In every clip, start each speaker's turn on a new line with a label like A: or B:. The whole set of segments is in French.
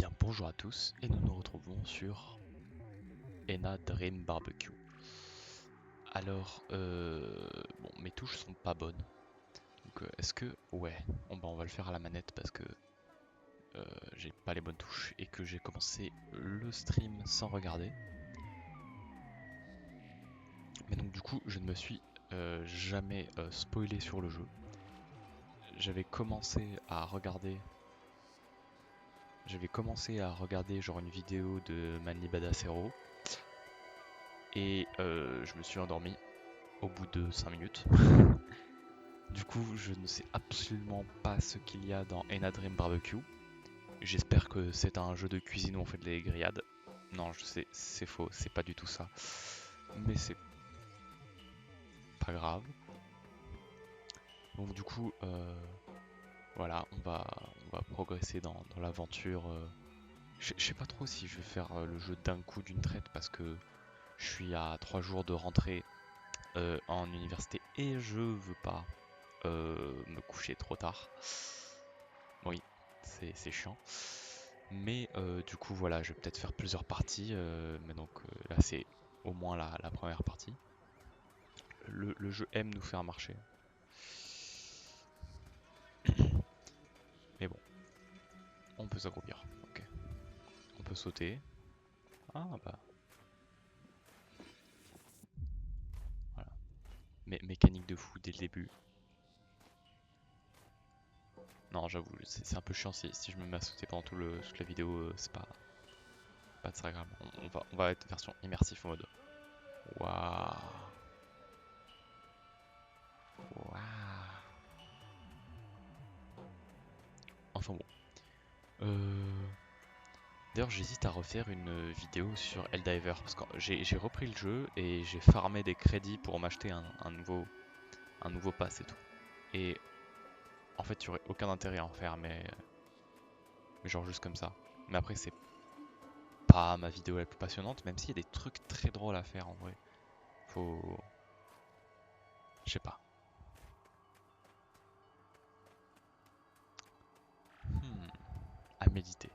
A: bien bonjour à tous et nous nous retrouvons sur Ena Dream Barbecue. Alors, bon, mes touches sont pas bonnes. Donc est-ce que... Ouais, on va le faire à la manette parce que j'ai pas les bonnes touches et que j'ai commencé le stream sans regarder. Mais donc du coup, je ne me suis jamais spoilé sur le jeu. J'avais commencé à regarder genre une vidéo de Manly Badacero et je me suis endormi au bout de 5 minutes. Du coup, je ne sais absolument pas ce qu'il y a dans Ena Dream Barbecue. J'espère que c'est un jeu de cuisine où on fait des grillades. Non, je sais, c'est faux, c'est pas du tout ça. Mais c'est pas grave. Donc du coup, voilà, on va progresser dans l'aventure. Je sais pas trop si je vais faire le jeu d'un coup d'une traite parce que je suis à 3 jours de rentrée en université et je veux pas me coucher trop tard. Oui, c'est chiant. Mais du coup, voilà, je vais peut-être faire plusieurs parties. Mais donc là, c'est au moins la première partie. Le jeu aime nous faire marcher. Mais bon, on peut s'accroupir. Ok. On peut sauter. Ah bah, voilà. Mécanique de fou dès le début. Non, j'avoue, c'est un peu chiant si je me mets à sauter pendant toute la vidéo. C'est pas très grave. On va être version immersif mode. Waouh. Waouh. Enfin bon. D'ailleurs, j'hésite à refaire une vidéo sur Helldiver parce que j'ai repris le jeu et j'ai farmé des crédits pour m'acheter un nouveau pass et tout. Et en fait, il n'y aurait aucun intérêt à en faire, mais genre juste comme ça. Mais après, c'est pas ma vidéo la plus passionnante, même s'il y a des trucs très drôles à faire en vrai. Faut. Je sais pas. À méditer.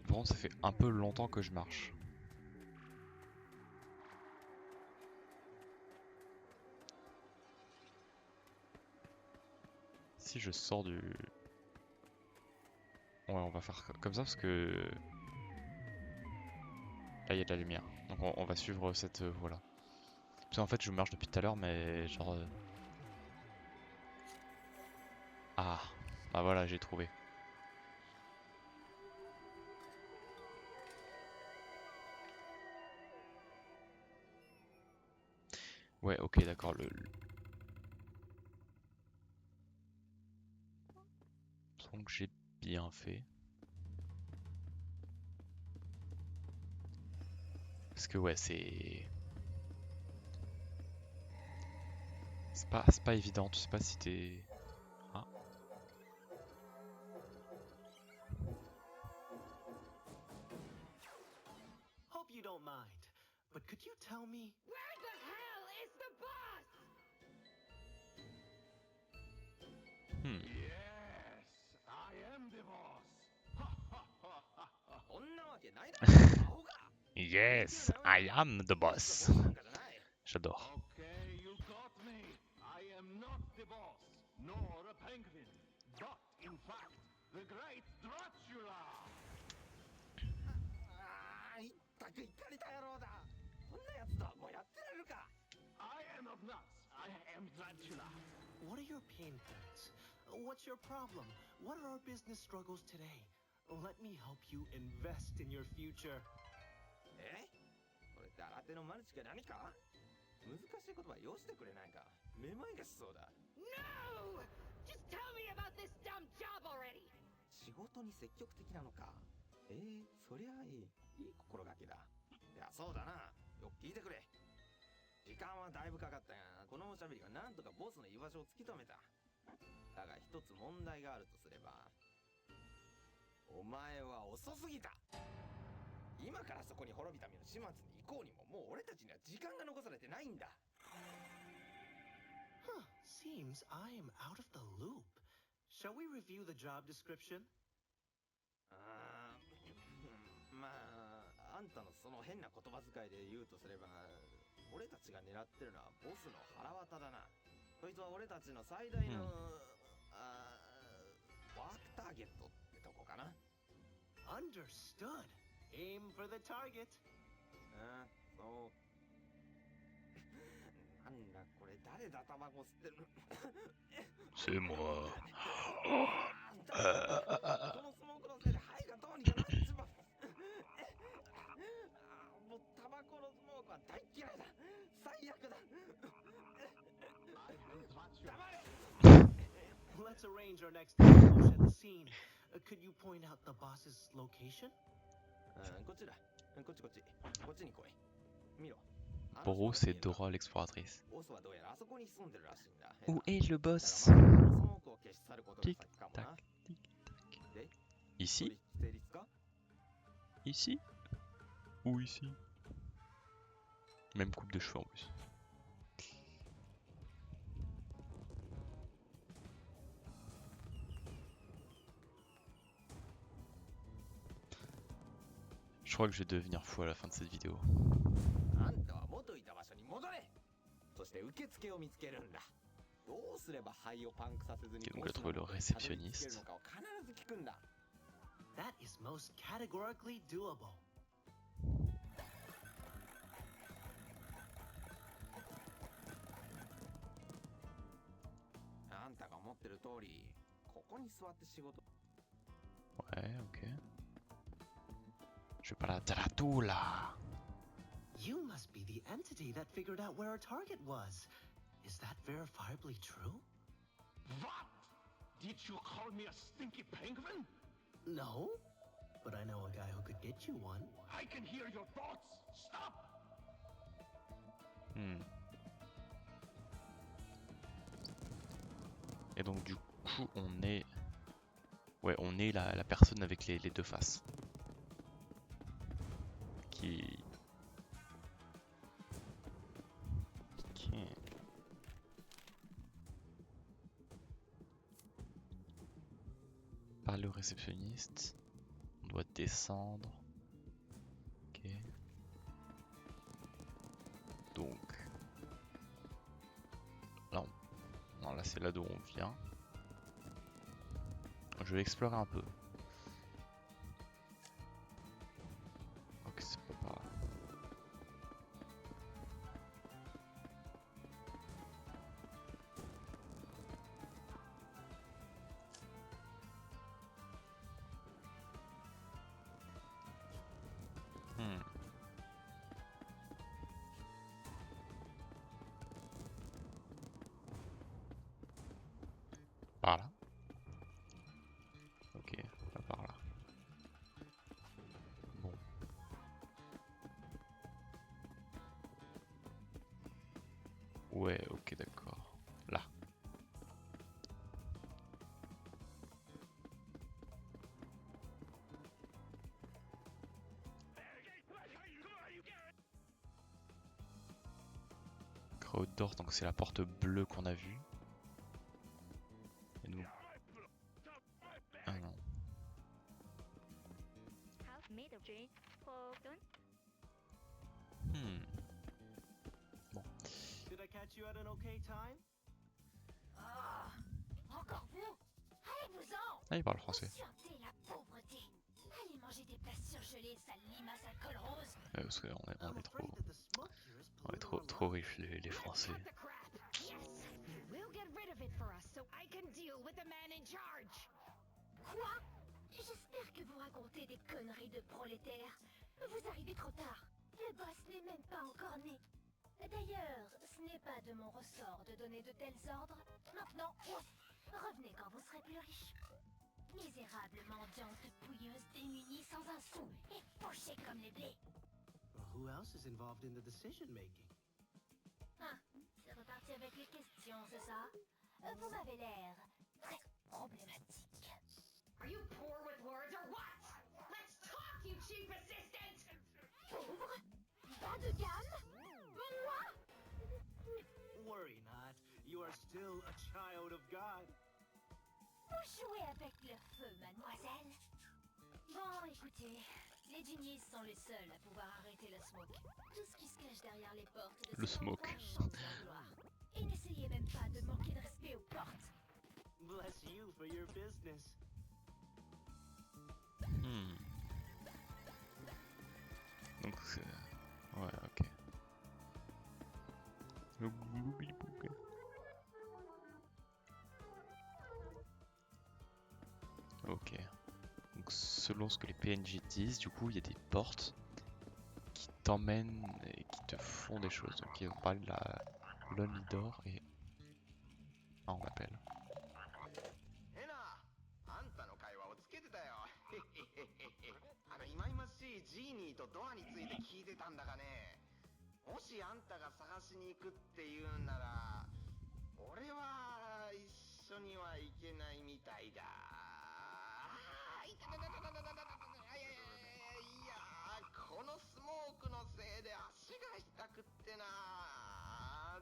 A: Bon, ça fait un peu longtemps que je marche. Si je sors du... Ouais, on va faire comme ça parce que... Là, il y a de la lumière. Donc on va suivre cette voie-là. Parce qu'en fait, je marche depuis tout à l'heure, mais genre... Ah, bah voilà, j'ai trouvé. Ouais, ok, d'accord. Donc j'ai bien fait. Parce que ouais, c'est pas évident. Tu sais pas si t'es... Ah.
B: Hope you don't mind, but could you tell me
C: Where the hell is the boss?
D: Yes, I am the boss.
E: そんなわけないだろ、アホが。
A: Yes, I am the boss. J'adore.
D: Okay, you got me. I am not the boss, nor a penguin, but in fact, the great Dracula.
E: ああ、いったくいかれた野郎だ。そんなやつとはもうやってられるか。
D: I am of nuts. I am Dracula.
B: what are your pain points? What's your problem? What are our business struggles today? Let me help you invest in your future.
E: え？これって新手のマルチか何か？難しい言葉よしてくれないか。めまいがしそうだ。
C: No! Just tell me about this dumb job already!
E: 仕事に積極的なのか。そりゃいい。いい心がけだ。いや、そうだな。よく聞いてくれ。時間はだいぶかかったが、このおしゃべりがなんとかボスの居場所を突き止めた。だが一つ問題があるとすれば、お前は遅すぎた。今からそこに滅びた身の始末に行こうにも、もう俺たちには時間が残されてないんだ。
B: seems I'm out of the loop. Shall we review the job description?
E: まああんたのその変な言葉遣いで言うとすれば、俺たちが狙ってるのはボスの腹渡だな。こいつは俺たちの最大の、ワークターゲットってとこかな。
B: Understood. Aim for the target.
E: そうなんだこれ、誰だタバコ吸ってるの。
A: C'est moi.
E: このスモークのせいで肺がどうにかなっちまう。もうタバコのスモークは大嫌いだ。最悪だ。
B: Let's arrange our next ambush at the scene. Could you point out the boss's location?
E: こっちだ。こっち。こっちに来い。見ろ。
A: Boro, c'est Dora l'exploratrice.
E: ボスはどうやらあそこに住んでるらしいんだ。
A: Où est le boss?
E: スモークを消し去ることが
A: Tic
E: 先かも
A: tac,
E: な。
A: tic tac.
E: で、
A: Ici?
E: 成立か？
A: Ici? Ou ici? Même coupe de cheveux en plus. Je crois que je vais devenir fou à la fin de cette vidéo.
E: あんたは元いた場所に戻れ。そして受付を見つけるんだ。どうすれば肺をパンクさせずに
A: Ok, donc
E: ボ
A: on a
E: ス
A: trouvé
E: の
A: le
E: 元にたどり着ける
A: réceptionniste.
E: のかを必ず聞くんだ。
B: That is most categorically doable.
E: あんたが思ってる通り、ここに座って仕事。
A: Ouais, ok. Je vais pas la taratula.
B: You must be the entity that figured out where our target was. Is that verifiably true?
D: What? Did you call me a stinky penguin?
B: No, but I know a guy who could get you one.
D: I can hear your thoughts. Stop!
A: Et donc du coup on est... Ouais, on est la personne avec les deux faces. Qui... Parler au réceptionniste. On doit descendre. Ok. Donc... Là, non, là c'est là d'où on vient. Je vais explorer un peu. Ok, c'est pas par là. Par là. Ok, pas par là. Bon. Ouais, ok, d'accord. Là. Crowd d'or, donc c'est la porte bleue qu'on a vue. Et nous... Ah non.
C: Half made of drink for don't
B: Did I catch you at an okay time?
C: Encore vous. Allez-vous-en.
A: Ah, il parle français.
C: Sentez la pauvreté. Allez manger des plats surgelés, sale limace à col rose.
A: Parce qu'on est,
B: I'm afraid that the smoke here is polluting
A: trop
B: our
A: riches les Français.
C: Cut the crap. Yes. We'll get rid of it for us so I can deal with the man in charge. Quoi? J'espère que vous racontez des conneries de prolétaires. Vous arrivez trop tard. Le boss n'est même pas encore né. D'ailleurs, ce n'est pas de mon ressort de donner de tels ordres. Maintenant, revenez quand vous serez plus riche. Misérable mendiante pouilleuse démunie sans un sou et fauchée comme les blés.
B: Who else is involved in the decision making?
C: Ah, c'est reparti avec les questions, c'est ça? Vous m'avez l'air très problématique. Are you poor with words or what? Let's talk, you cheap assistant! Pauvre? Bas de gamme? Moi?
B: Worry not. You are still still a child of God.
C: Vous jouez avec le feu, mademoiselle. Bon, écoutez, les genies sont les seuls à pouvoir arrêter le smoke. Tout ce qui se cache derrière les portes de
A: Le
C: cet endroit
A: smoke.
C: chante leur gloire. Et n'essayez même pas de manquer de respect aux portes.
B: Bless you for your business.
A: Donc c'est... Ouais, ok. Le gloubi-boulga. Ok. Donc selon ce que les PNJ disent, du coup il y a des portes qui t'emmènent et qui te font des choses. Donc on parle de la Lonely Door et... Ah, on l'appelle.
F: えな、あんたの会話をつけてたよ。忌々しいジーニーとドアについて聞いてたんだがね。もしあんたが探しに行くっていうんなら、俺は一緒には行けないみたいだ。いたたたたたたたたた。いや、このスモークのせいで足が痛くってな。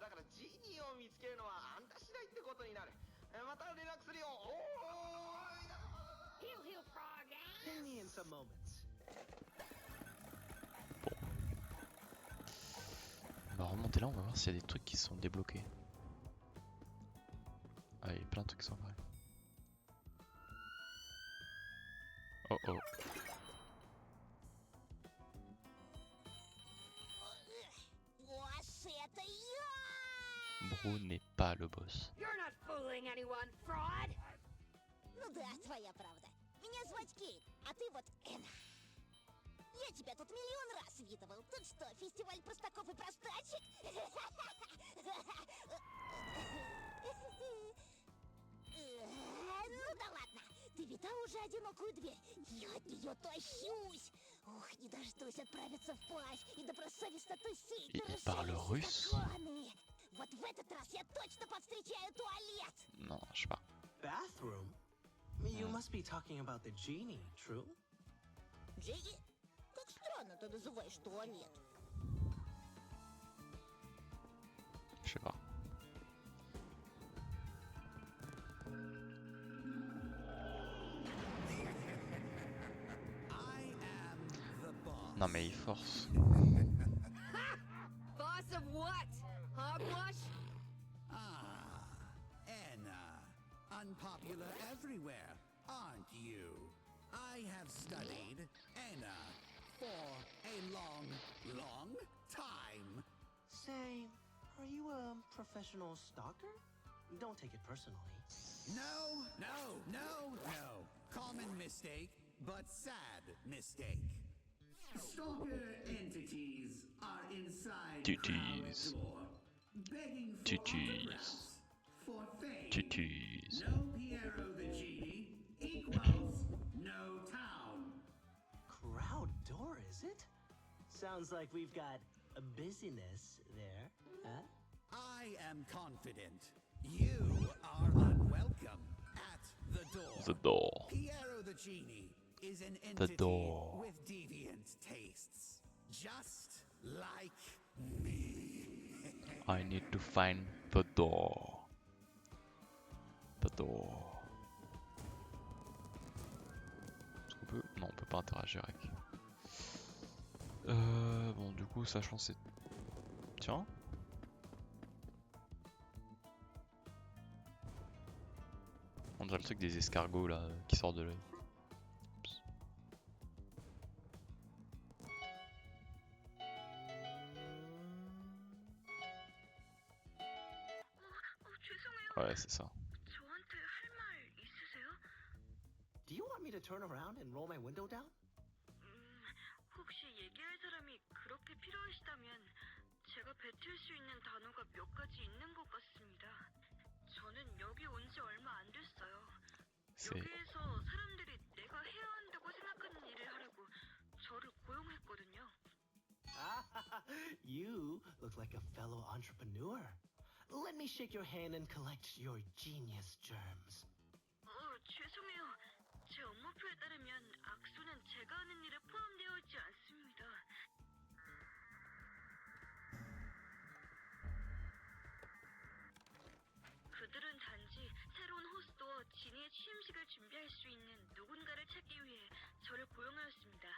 F: だからジーニーを見つけるのはあんた次第ってことになる。また連絡するよ。おーい。
C: Heal, heal, frog.
B: Ping me in some moments.
A: On va remonter là, on va voir s'il y a des trucs qui sont débloqués. Ah, il y a plein de trucs qui sont vrais. Oh oh. Bro n'est pas le boss.
C: You're not fooling anyone, fraud.
G: Ну да, твоя правда. Меня звать Кейт, а ты вот Энна. Я тебя тут миллион раз видывал. Тут что, фестиваль простаков и простачек? Ну да ладно. Ты видал уже одинокую дверь? Я от нее тащусь. Ух, не дождусь отправиться в плащ и добросовестно тусить.
A: Il parle russe?
G: Вот в этот раз я точно повстречаю туалет.
A: Non, je sais pas.
B: Bathroom? You must be talking about the genie, true?
G: Джеги? Как странно ты называешь туалет.
A: Je sais pas. Non mais il force.
C: Boss of what? Hogwash?
H: Ah, Anna. Unpopular everywhere, aren't you? I have studied Anna for a long, long time.
B: Say, are you a professional stalker? Don't take it personally.
H: No, no, no, no. Common mistake, but sad mistake. Stalker entities are inside
A: Titties.
H: our door, begging for
A: Titties.
H: autographs, for fame.
A: Titties.
H: No Piero the Genie equals no town.
B: Crowd door, is it? Sounds like we've got a busyness there, huh?
H: I am confident. You are unwelcome at the door.
A: The door.
H: Piero the Genie is an
A: The
H: entity
A: door.
H: with deviant tastes. Just like me.
A: I need to find the door. The door. Est-ce qu'on peut... Non, on peut pas interagir avec. Bon, du coup, sachant c'est... Tiens. On dirait le truc des escargots là, qui sortent de l'œil. Ouais, c'est ça.
C: 저한테 할 말 있으세요?
B: Do you want me to turn around and roll my window down?
I: 혹시 얘기할 사람이 그렇게 필요하시다면 제가 뱉을 수 있는 단어가 몇 가지 있는 것 같습니다. 저는 여기 온 지 얼마 안 됐어요.
A: C'est...
I: 여기에서 사람들이 내가 해야 한다고 생각하는 일을 하라고 저를 고용했거든요.
B: You look like a fellow entrepreneur. Let me shake your hand and collect your genius germs.
I: 죄송해요. 제 업무표에 따르면 악수는 제가 하는 일에 포함되어 있지 않습니다. 그 수 있는 누군가를 찾기 위해 저를 고용하였습니다.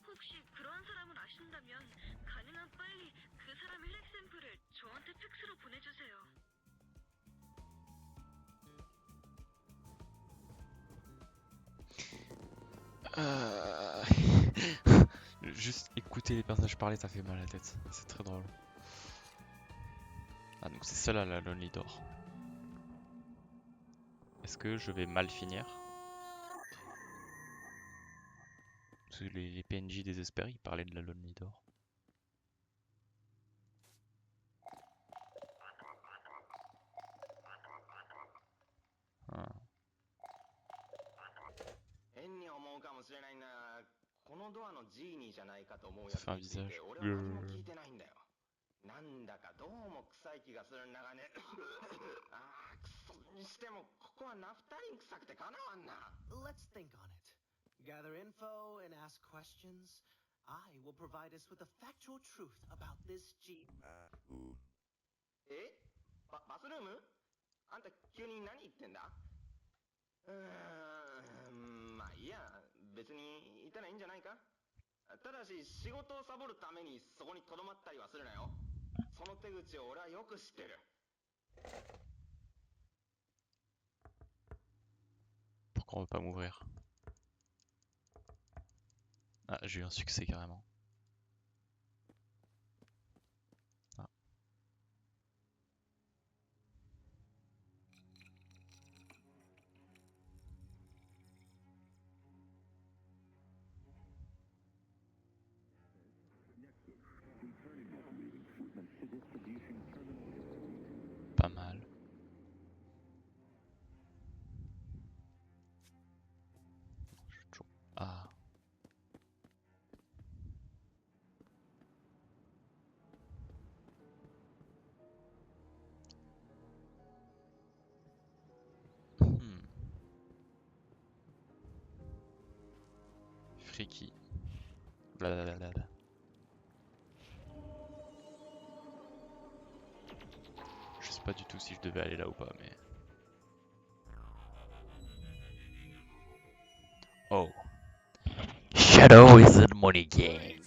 I: 혹시 그런 사람을 아신다면 가능한 빨리 그 사람의 혈액 샘플을 저한테 팩스로 보내주세요.
A: Juste écouter les personnages parler, ça fait mal à la tête. C'est très drôle. Ah, donc c'est celle-là la Lonely Door. Est-ce que je vais mal finir? Parce que les PNJ désespérés, ils parlaient de la Lonely Door. Ah.
F: 変に思うかもしれないんだが、このドアのジーニーじゃないかと思う
A: Ça
F: やつ
A: fait un
F: について
A: visage.
F: 俺は何も聞いてないんだよ。なんだかどうも臭い気がするんだがね。ああ、くそにしてもここはナフタリン臭くてかなわんな。
B: Let's think on it. Gather info and ask questions. I will provide us with the factual truth about this G.
F: え？バスルーム？あんた急に何言ってんだ？まあいいや、別にいたらいいんじゃないか。ただし仕事をサボるためにそこに留まったりはするなよ。その手口を俺はよく知ってる。
A: Pourquoi on veut pas m'ouvrir? Ah, j'ai eu un succès carrément. Ah. Pas mal. Je suis toujours... Ah. Freaky. Blablabla. Je sais pas du tout si je devais aller là ou pas, mais... Oh. Shadow is the money gang.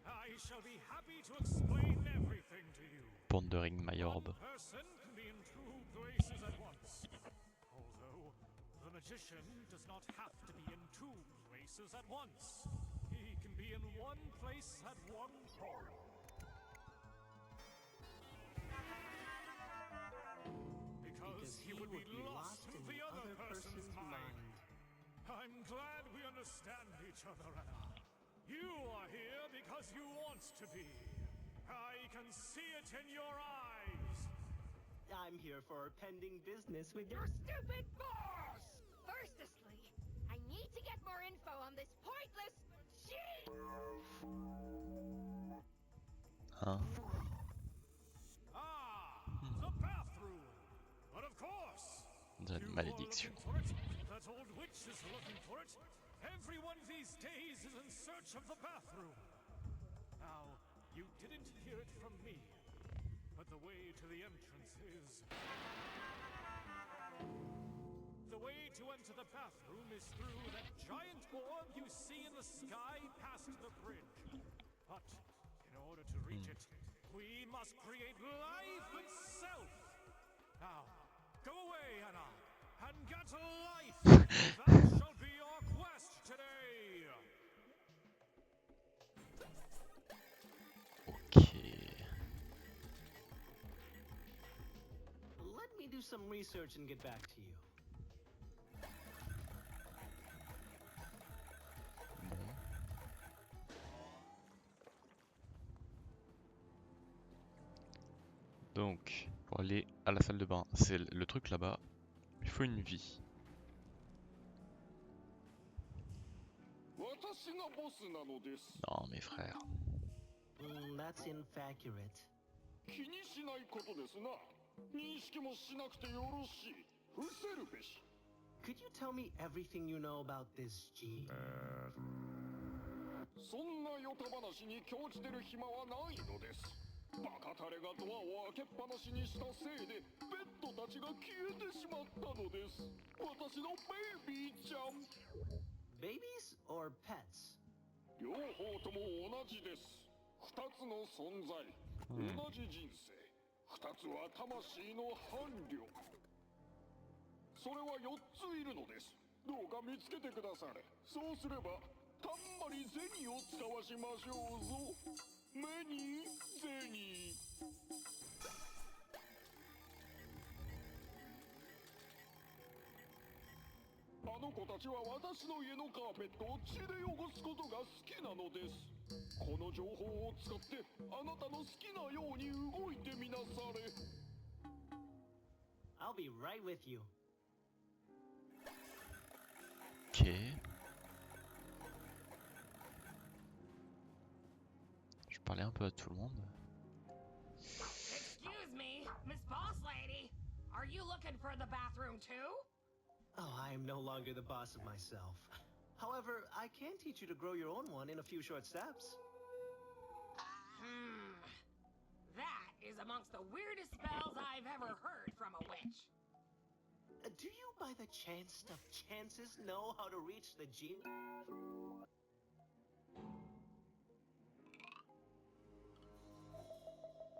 D: I shall be happy to explain everything to you.
A: Pondering my orb.
D: One person can be in two places at once. Although, the magician does not have to be in two places at once. He can be in one place at one time. Because he would be lost to the other person's mind. I'm glad we understand each other, Anna. You are here because you want to be. I can see it in your eyes.
B: I'm here for pending business with
C: Your stupid boss! Firstly, I need to get more info on this pointless machine!
A: Huh?
D: The bathroom. But of course.
A: The
D: You
A: malédiction.
D: are looking for it. That old witch is looking for it. Everyone these days is in search of the bathroom. Now, you didn't hear it from me, but the way to the entrance is... The way to enter the bathroom is through that giant orb you see in the sky past the bridge. But in order to reach it, we must create life itself. Now, go away, Anna, and get life. That shall be your quest today.
A: Okay.
B: Let me do some research and get back to you.
A: Donc, pour aller à la salle de bain, c'est le truc là-bas. Il faut une vie. Non, mes frères.
B: That's inaccurate.
D: 気にしないことですな。認識もしなくてよろしい。伏せるべし。
B: Could you tell me everything you know about this G?
D: そんなヨタ話に興じてる暇はないのです。バカタレがドアを開けっぱなしにしたせいでベッドたちが消えてしまったのです。私のベイビーちゃん。
B: Babies or pets?
D: 両方とも同じです。二つの存在、同じ人生。二つは魂の伴侶。それは4ついるのです。どうか見つけてくだされ。そうすればたんまり銭を使わしましょうぞ。目に銭。あの子たちは私の家のカーペットを血で汚すことが好きなのです。この情報を使ってあなたの好きなように動いてみなされ。
B: I'll be right with you.
A: Ok. Je parlais un peu à tout le monde.
J: Excuse me, Miss Boss Lady. Are you looking for the bathroom too?
B: Oh, I am no longer the boss of myself. However, I can teach you to grow your own one in a few short steps.
J: That is amongst the weirdest spells I've ever heard from a witch.
B: Do you, by the chance of chances, know how to reach the genie?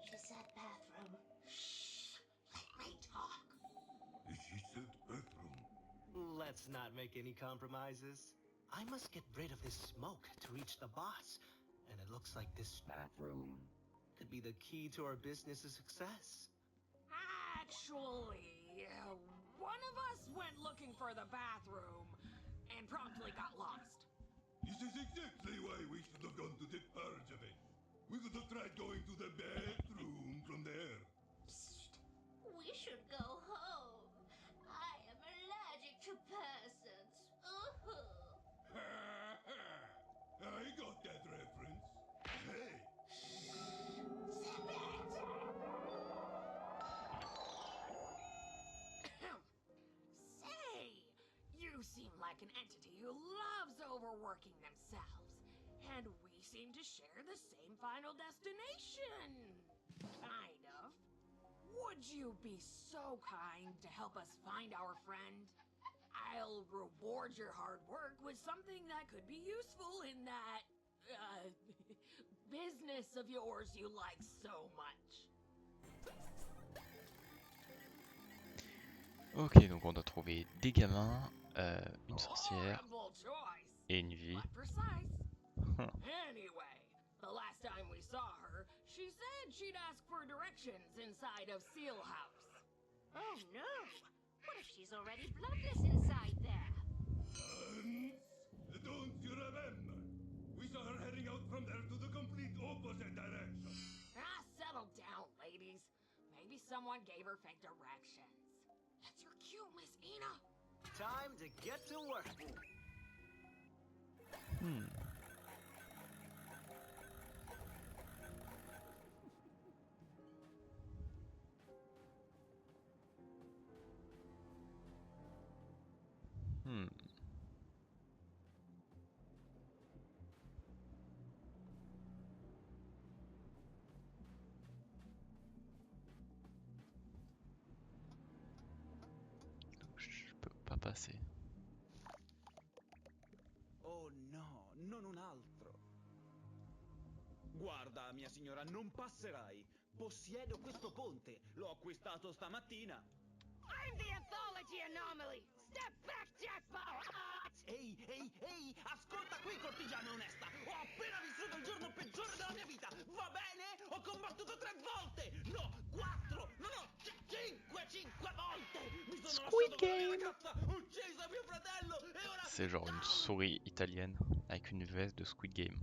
C: She said bathroom. Shh. Let me talk.
K: She said bathroom.
B: Let's not make any compromises. I must get rid of this smoke to reach the boss. And it looks like this bathroom could be the key to our business's success.
J: Actually, one of us went looking for the bathroom and promptly got lost.
K: This is exactly why we should have gone to the purge event. We could have tried going to the bathroom from there.
C: We should go home. I am allergic to persons.
K: I got that reference. Hey!
J: Say, you seem like an entity who loves overworking themselves. And we seem to share the same final destination. Kind of. Would you be so kind to help us find our friend? I'll reward your hard work with something that could be useful in that, business of yours you like so much.
A: Ok, donc on doit trouver des gamins, une sorcière
J: Horrible choice,
A: et une vie.
J: but precise. Anyway, the last time we saw her, she said she'd ask for directions inside of Seal House.
C: Oh no! What if she's already bloodless inside there?
K: Don't you remember? We saw her heading out from there to the complete opposite direction.
J: Settle down, ladies. Maybe someone gave her fake directions. That's your cue, Miss Ina.
B: Time to get to work.
A: Je peux pas passer.
L: Oh no, non un altro. Guarda, mia signora, non passerai. Possiedo questo ponte. L'ho acquistato stamattina.
C: I'm the Anthology Anomaly! Step back, Jackpot!
L: Ehi, ascolta qui, cortigiana onesta. Ho appena vissuto il giorno peggiore della mia vita. Va bene? Ho combattuto 3 volte. No, 4, no, 5 volte. Mi sono
A: Squid
L: lasciato con la mia
A: Game.
L: ragazza, ucciso mio fratello e ora...
A: C'est genre une souris italienne avec une veste de Squid Game.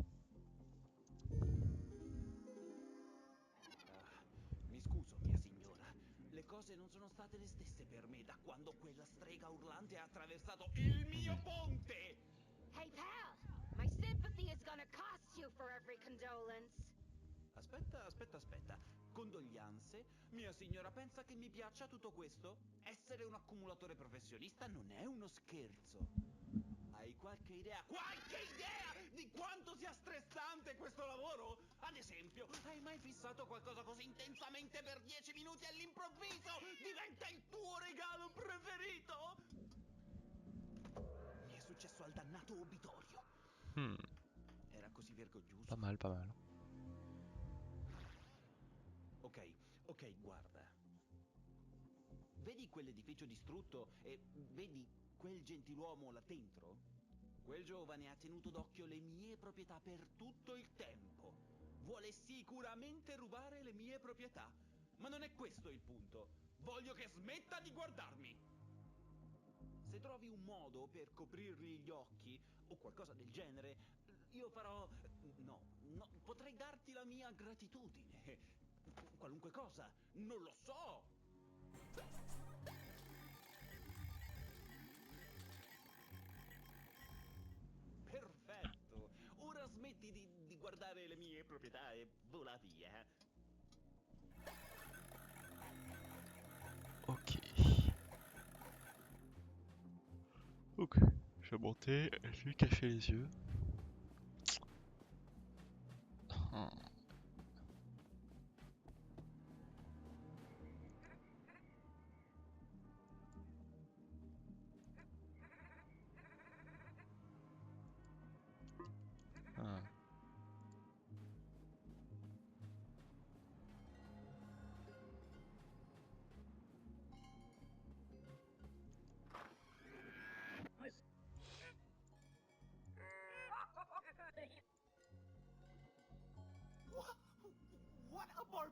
L: Mi scuso, mia signora. Le cose non sono state le stesse per me da quando quella strega urlante ha attraversato il mio ponte.
C: Hey, pal! My sympathy is gonna cost you for every condolence.
L: Aspetta. Condoglianze? Mia signora pensa che mi piaccia tutto questo? Essere un accumulatore professionista non è uno scherzo. Hai qualche idea di quanto sia stressante questo lavoro? Ad esempio, hai mai fissato qualcosa così intensamente per 10 minuti e all'improvviso diventa il tuo regalo preferito? Mi è successo al dannato obitorio. Era così vergognoso.
A: Pas mal, pas mal.
L: Ok, guarda. Vedi quell'edificio distrutto e vedi quel gentiluomo là dentro? Quel giovane ha tenuto d'occhio le mie proprietà per tutto il tempo. Vuole sicuramente rubare le mie proprietà. Ma non è questo il punto. Voglio che smetta di guardarmi. Se trovi un modo per coprirgli gli occhi o qualcosa del genere, io farò... No, potrei darti la mia gratitudine. Qualunque cosa, non lo so. Perfetto. Ora smetti di guardare le mie proprietà e vola via.
A: Ok. Ok. Je vais monter, je vais cacher les yeux.
B: What a bar...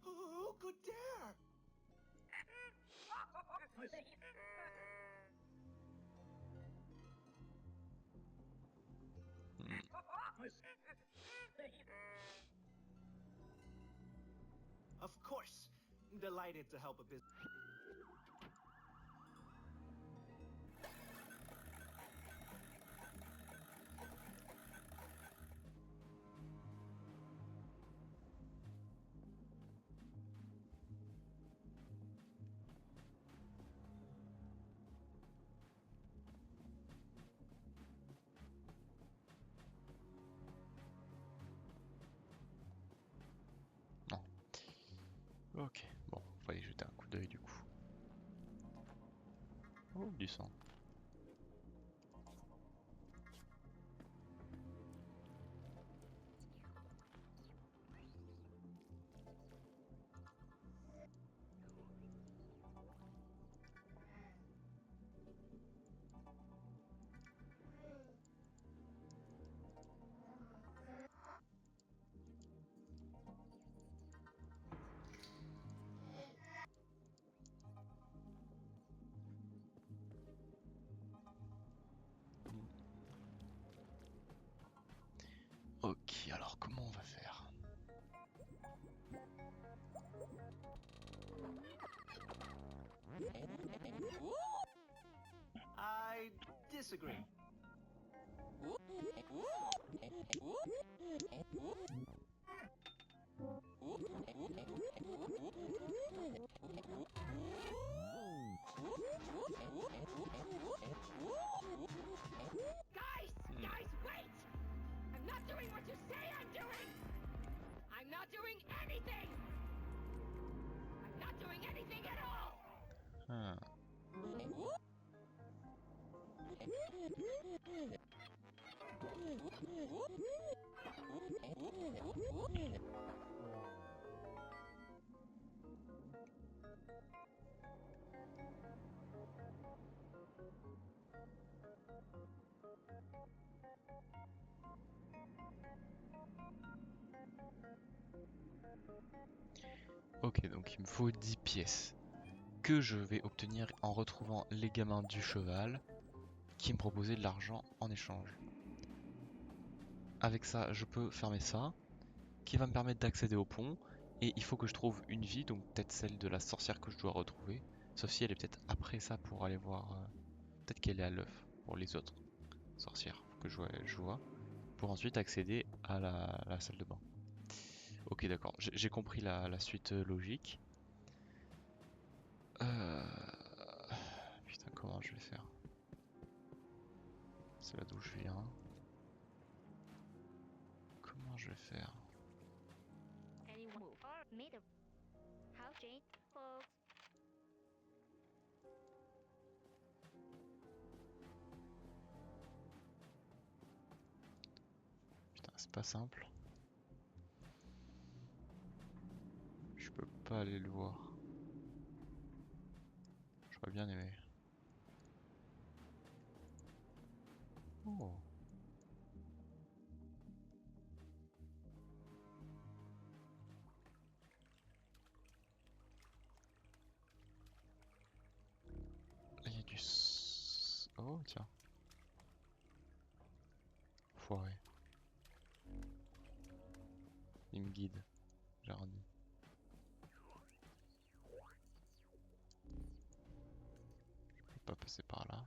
B: Who could dare? Of course. Delighted to help a business.
A: Ok, bon, faut aller jeter un coup d'œil du coup. Oh, du sang. Ok, alors comment on va faire?
B: I disagree.
C: Guys, wait! I'm not doing what you say I'm doing! I'm not doing anything! I'm not doing anything at all!
A: Ok, donc il me faut 10 pièces que je vais obtenir en retrouvant les gamins du cheval qui me proposaient de l'argent en échange. Avec ça, je peux fermer ça, qui va me permettre d'accéder au pont, et il faut que je trouve une vie, donc peut-être celle de la sorcière que je dois retrouver, sauf si elle est peut-être après ça pour aller voir, peut-être qu'elle est à l'œuf pour les autres sorcières que je vois, pour ensuite accéder à la salle de bain. Ok, d'accord, j'ai compris la suite logique. Putain, comment je vais faire? c'est là d'où je viens. Comment je vais faire? Putain, c'est pas simple. Je peux pas aller le voir. J'aurais bien aimé. Oh. Là, il y a du... Oh, tiens. Foiré. Il me guide. Jardi. Je peux pas passer par là.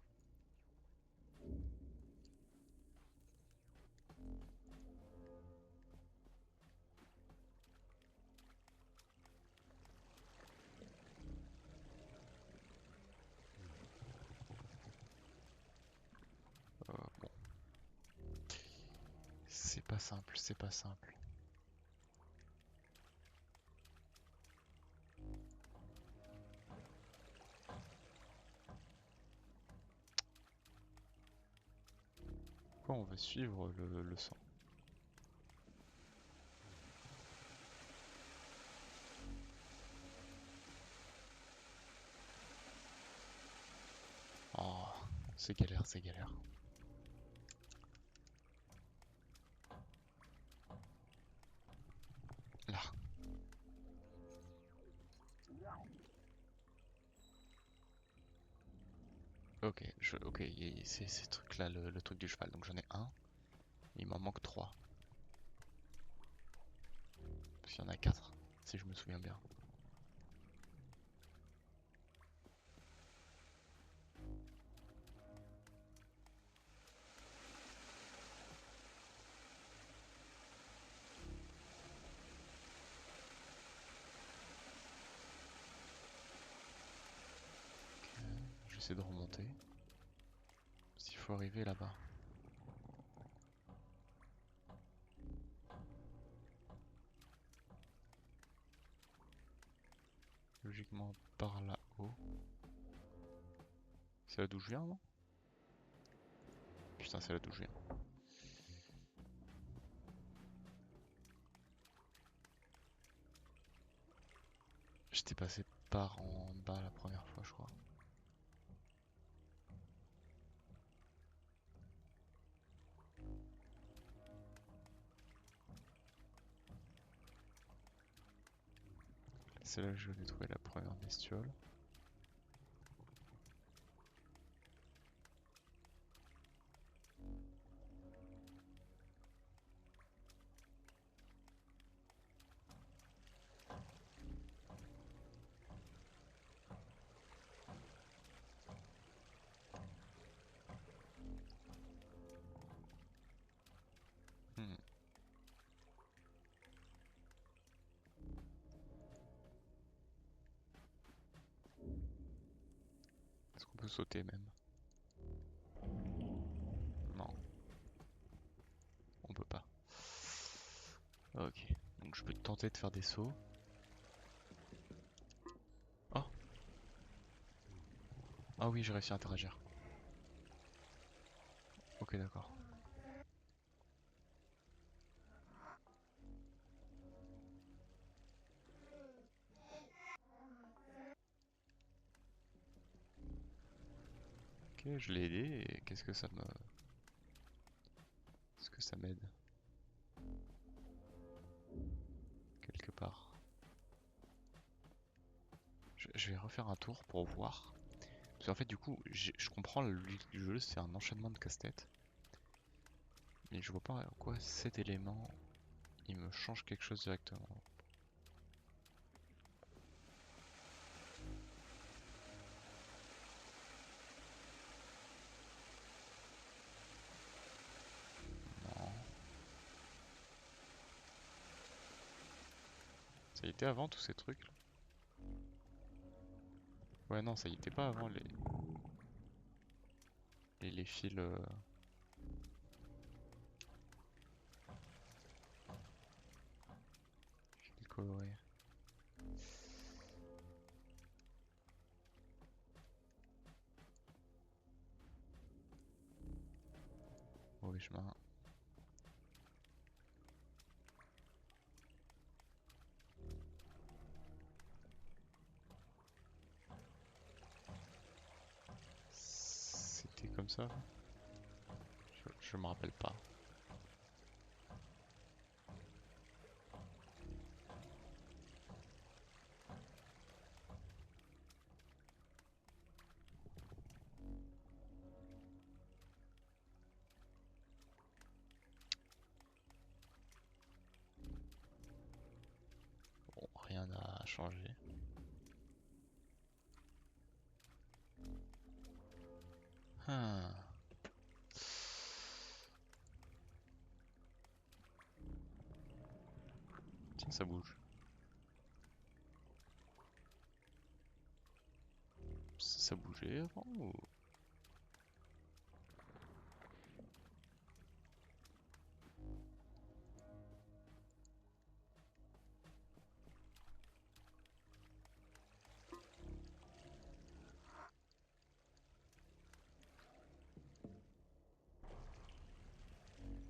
A: Bon. C'est pas simple, c'est pas simple. Pourquoi on veut suivre le sang? Oh, c'est galère, c'est galère. Là. Ok, ok, c'est ces trucs là, le truc du cheval. Donc j'en ai un, il m'en manque 3. Parce qu'il y en a 4, si je me souviens bien. J'essaie de remonter. S'il faut arriver là-bas. Logiquement par là-haut. C'est là d'où je viens, non? Putain, c'est là d'où je viens. J'étais passé par en bas la première fois, je crois. C'est là que je vais trouver la première bestiole. Est-ce qu'on peut sauter même? Non. On peut pas. Ok. Donc je peux tenter de faire des sauts. Oh! Ah oui, j'ai réussi à interagir. Ok, d'accord. Ok, je l'ai aidé et qu'est-ce que ça me... Est-ce que ça m'aide? Quelque part. Je vais refaire un tour pour voir. Parce qu'en fait, du coup, je comprends le jeu, c'est un enchaînement de casse-tête. Mais je vois pas en quoi cet élément, il me change quelque chose directement. Non. Ça y était avant tous ces trucs là? Ouais, non, ça y était pas avant les fils coloré. Mauvais chemin. C'était comme ça? Je me rappelle pas. Bon, rien n'a changé. Ah. Tiens, ça bouge. Ça bougeait avant ou...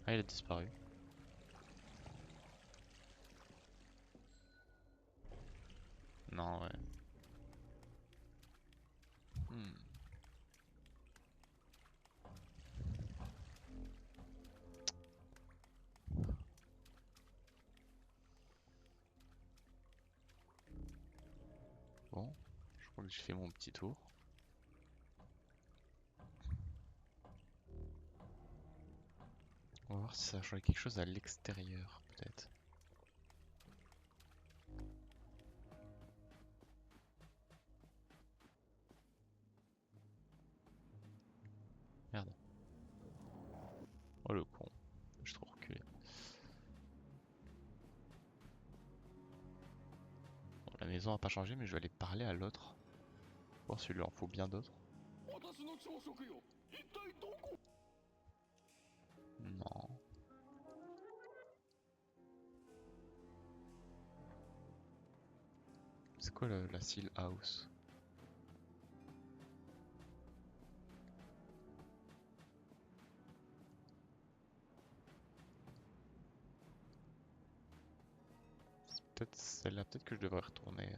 A: Ah, il a disparu. Non, ouais. Hmm. Bon, je crois que j'ai fait mon petit tour. On va voir si ça a changé quelque chose à l'extérieur, peut-être. Merde. Oh le con. Je suis trop reculé. Bon, la maison a pas changé, mais je vais aller parler à l'autre. Voir s'il lui en faut bien d'autres. Non. C'est quoi la Seal House? C'est peut-être celle-là, peut-être que je devrais retourner.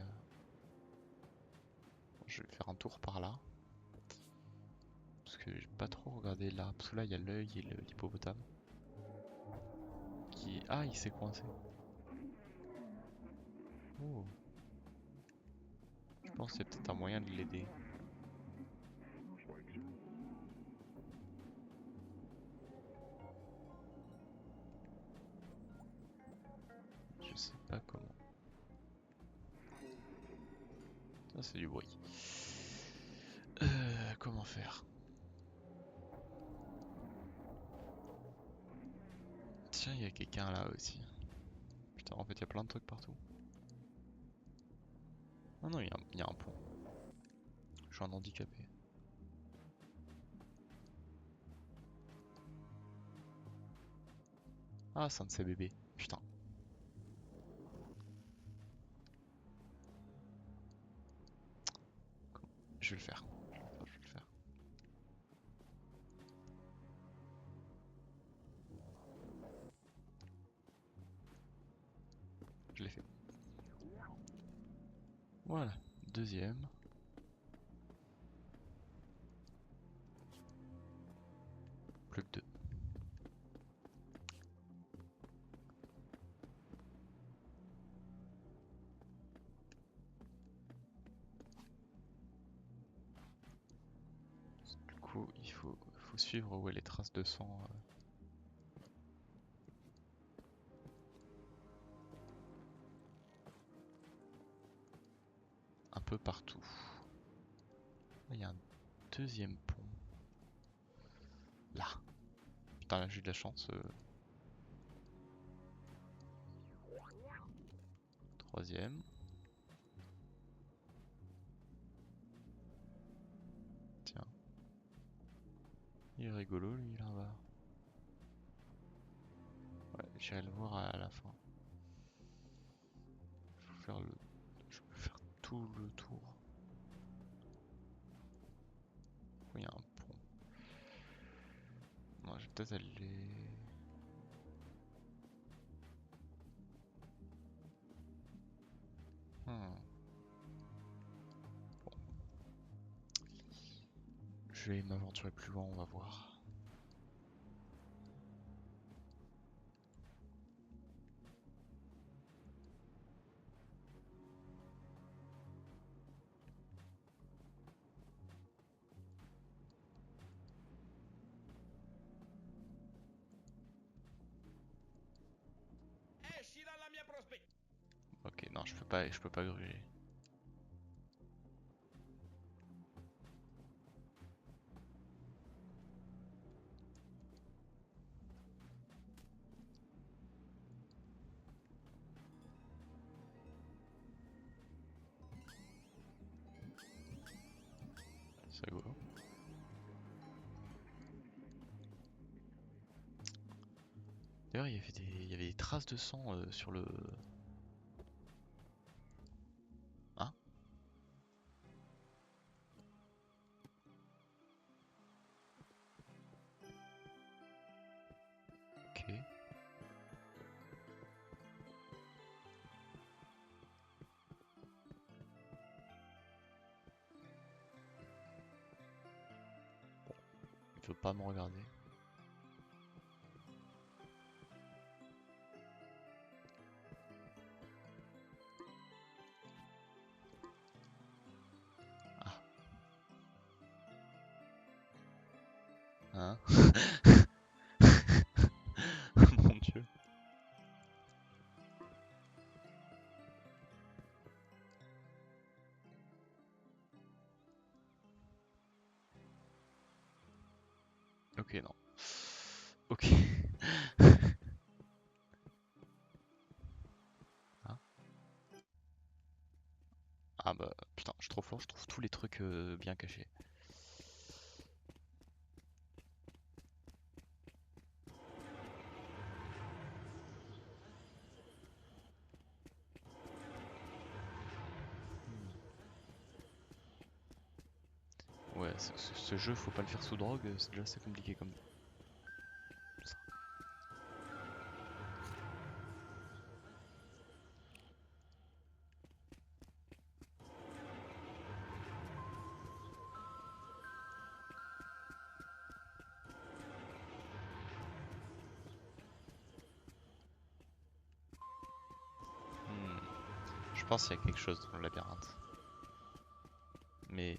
A: Je vais faire un tour par là. Parce que j'ai pas trop regardé là. Parce que là il y a l'œil et l'hippopotame. Qui... Ah, il s'est coincé. Oh. Je pense qu'il y a peut-être un moyen de l'aider. Je sais pas comment. Ça c'est du bruit. Comment faire? Tiens, il y a quelqu'un là aussi. Putain, en fait, il y a plein de trucs partout. Ah non, il y a un pont. Je suis un handicapé. Ah, c'est un de ces bébés. Putain. Je vais le faire. Je vais le faire. Je l'ai fait. Voilà. Deuxième. Plus que deux. Du coup, il faut suivre où est les traces de sang. Un peu partout. Là, il y a un deuxième pont. Là. Putain, là j'ai eu de la chance. Troisième. Tiens. Il est rigolo lui là-bas. Ouais, j'irai le voir à la fin. faire tout le tour. Il y a un pont. Non, je vais peut-être aller. Bon. Je vais m'aventurer plus loin, on va voir.
L: Esci dalla mia prospettiva!
A: Ok, non, je peux pas gruger. C'est rigolo. D'ailleurs, il y avait des traces de sang sur le. Hein? Ok. Il veut pas me regarder. Hein? Mon Dieu. Ok, non. Ok. Hein? Ah bah putain, je suis trop fort, je trouve tous les trucs bien cachés. Ouais, ce jeu, faut pas le faire sous drogue, c'est déjà assez compliqué comme ça. Je pense qu'il y a quelque chose dans le labyrinthe. Mais...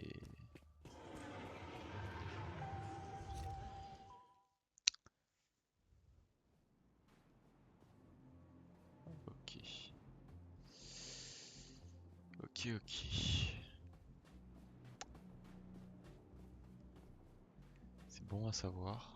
A: Ok. Ok. C'est bon à savoir.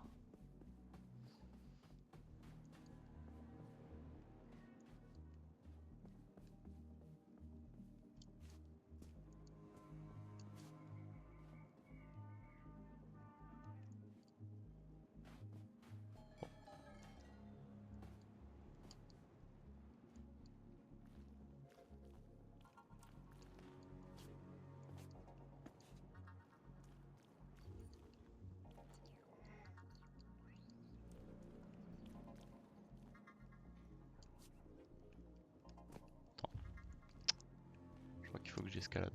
A: Je crois qu'il faut que j'escalade.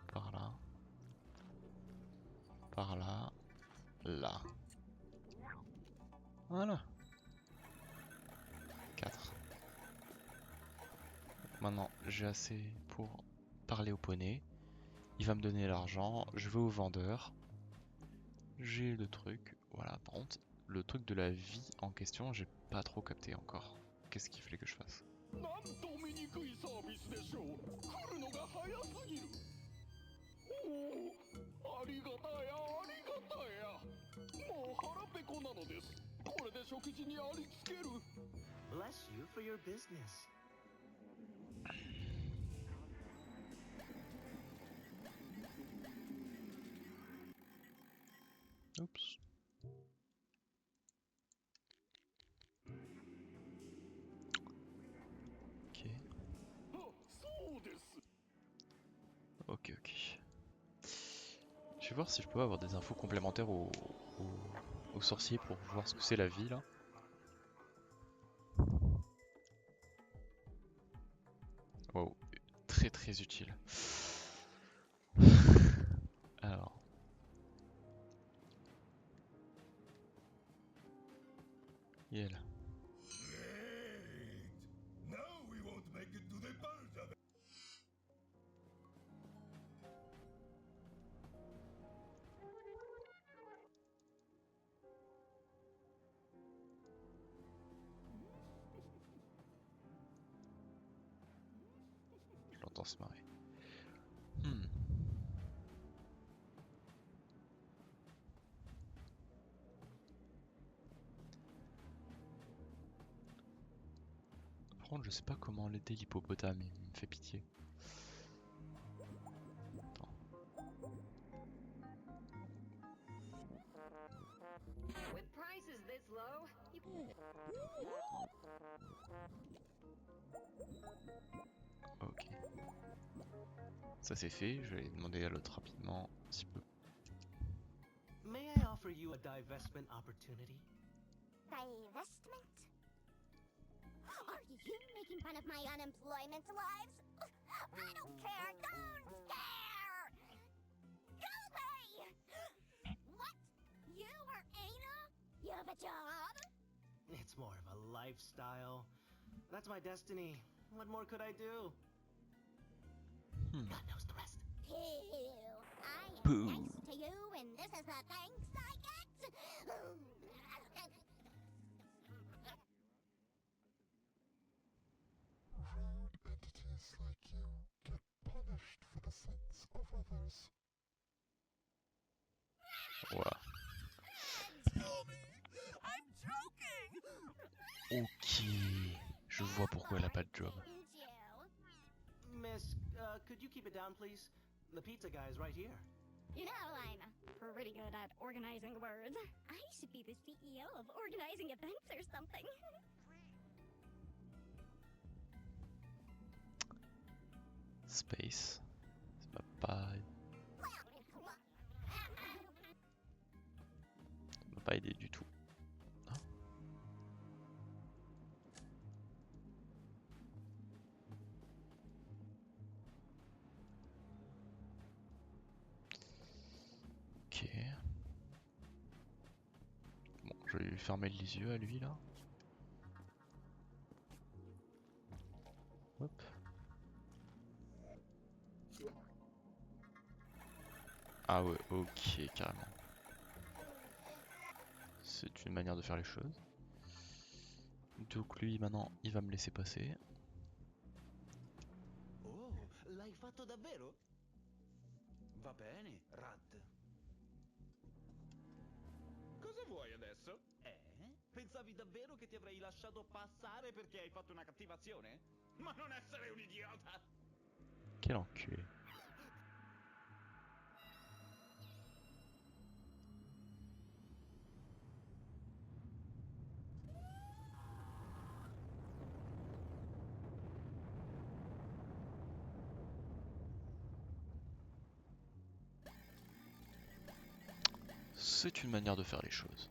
A: Par là. Par là. Là. Voilà. 4. Maintenant, j'ai assez pour parler au poney. Il va me donner l'argent. Je vais au vendeur. J'ai le truc. Voilà, par contre, le truc de la vie en question, j'ai pas trop capté encore. Qu'est-ce qu'il fallait que je fasse?
K: なんと醜いサービスでしょう。来るのが早すぎる。おお、ありがたやありがたや。もう腹ペコなのです。これで食事にありつける。
B: Bless you for your business.
A: Oups. Ok, ok. Je vais voir si je peux avoir des infos complémentaires au sorcier pour voir ce que c'est la vie là. Wow, très très utile. Alors. Yel.
K: Now we won't make it to the purge of it.
A: Je l'entends se marrer. Par contre, je sais pas comment l'aider l'hippopotame, il me fait pitié. Attends.
C: With prices this low,
A: Ok. Ça c'est fait, je vais demander à l'autre rapidement s'il peut.
B: May I offer you a divestment opportunity?
G: Divestment? Are you making fun of my unemployment lives? I don't care, don't care! Go away! What? You are Aina? You have a job?
B: It's more of a lifestyle. That's my destiny. What more could I do? God knows the rest.
G: Ew, I am
A: Boo.
G: nice to you, and this is the thanks I get?
M: Rude entities like you get punished for the sins of others.
A: Voilà.
M: Tell me, I'm joking!
A: Ok. Je vois pourquoi elle a pas de job.
B: Miss, could you keep it down, please? The pizza guy is right here.
C: you know I'm pretty good at organizing words. I should be the CEO of organizing events or something.
A: Space. Ça m'a pas. Ça m'a pas aidé du tout. Hein? Ok. Bon, je vais lui fermer les yeux à lui là. Hop. Ah ouais, ok, carrément. C'est une manière de faire les choses. Donc lui maintenant, il va me laisser passer.
L: Oh, l'hai fatto davvero? Va bene, Rad. Cosa vuoi adesso? Pensavi davvero che ti avrei lasciato passare perché hai fatto una cattivazione? Ma non essere un idiota!
A: Quel enculé. C'est une manière de faire les choses.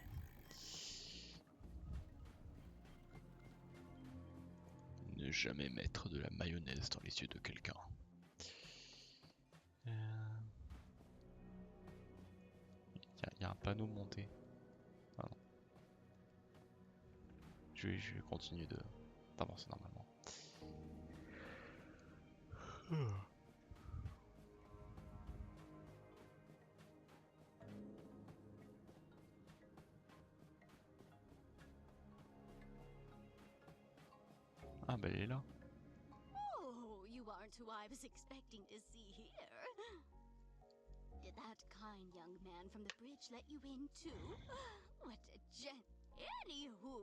A: Ne jamais mettre de la mayonnaise dans les yeux de quelqu'un. Il y a un panneau monté. Ah non. Je vais continuer d'avancer normalement. Ah bah elle est là.
N: Oh, you aren't who I was expecting to see here. Did that kind young man from the bridge let you in too? What a gent. Anywho,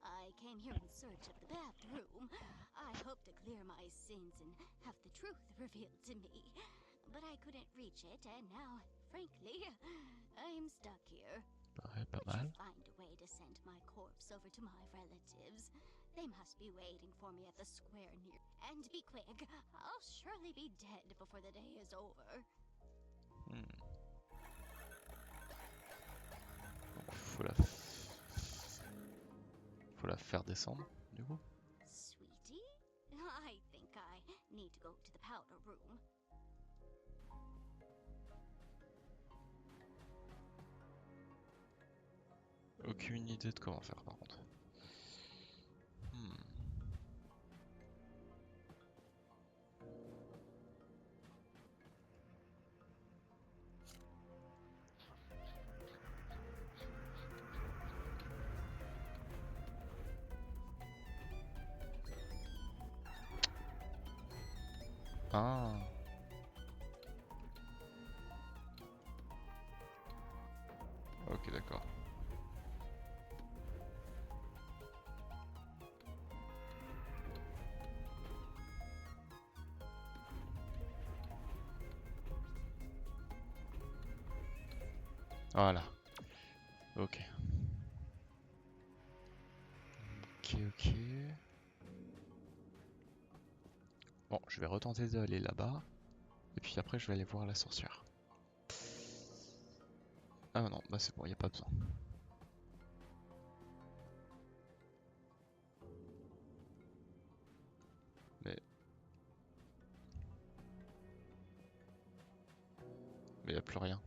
N: I came here in search of the bathroom. I hope to clear my sins and have the truth revealed to me. But I couldn't reach it, and now, frankly, I'm stuck here.
A: Ouais, pas mal.
N: Find a way to send my corpse over to my relatives. They must be waiting for me at the square near. And be quick, I'll surely be dead before the day is over.
A: Donc faut la faire descendre, du coup.
N: Sweetie, I think I need to go to the powder room.
A: Aucune idée de comment faire par contre. Ah. Ok, d'accord. Voilà. Ok. Ok. Bon, je vais retenter d'aller là-bas. Et puis après, je vais aller voir la sorcière. Ah non, bah c'est bon, y a pas besoin. Mais y a plus rien.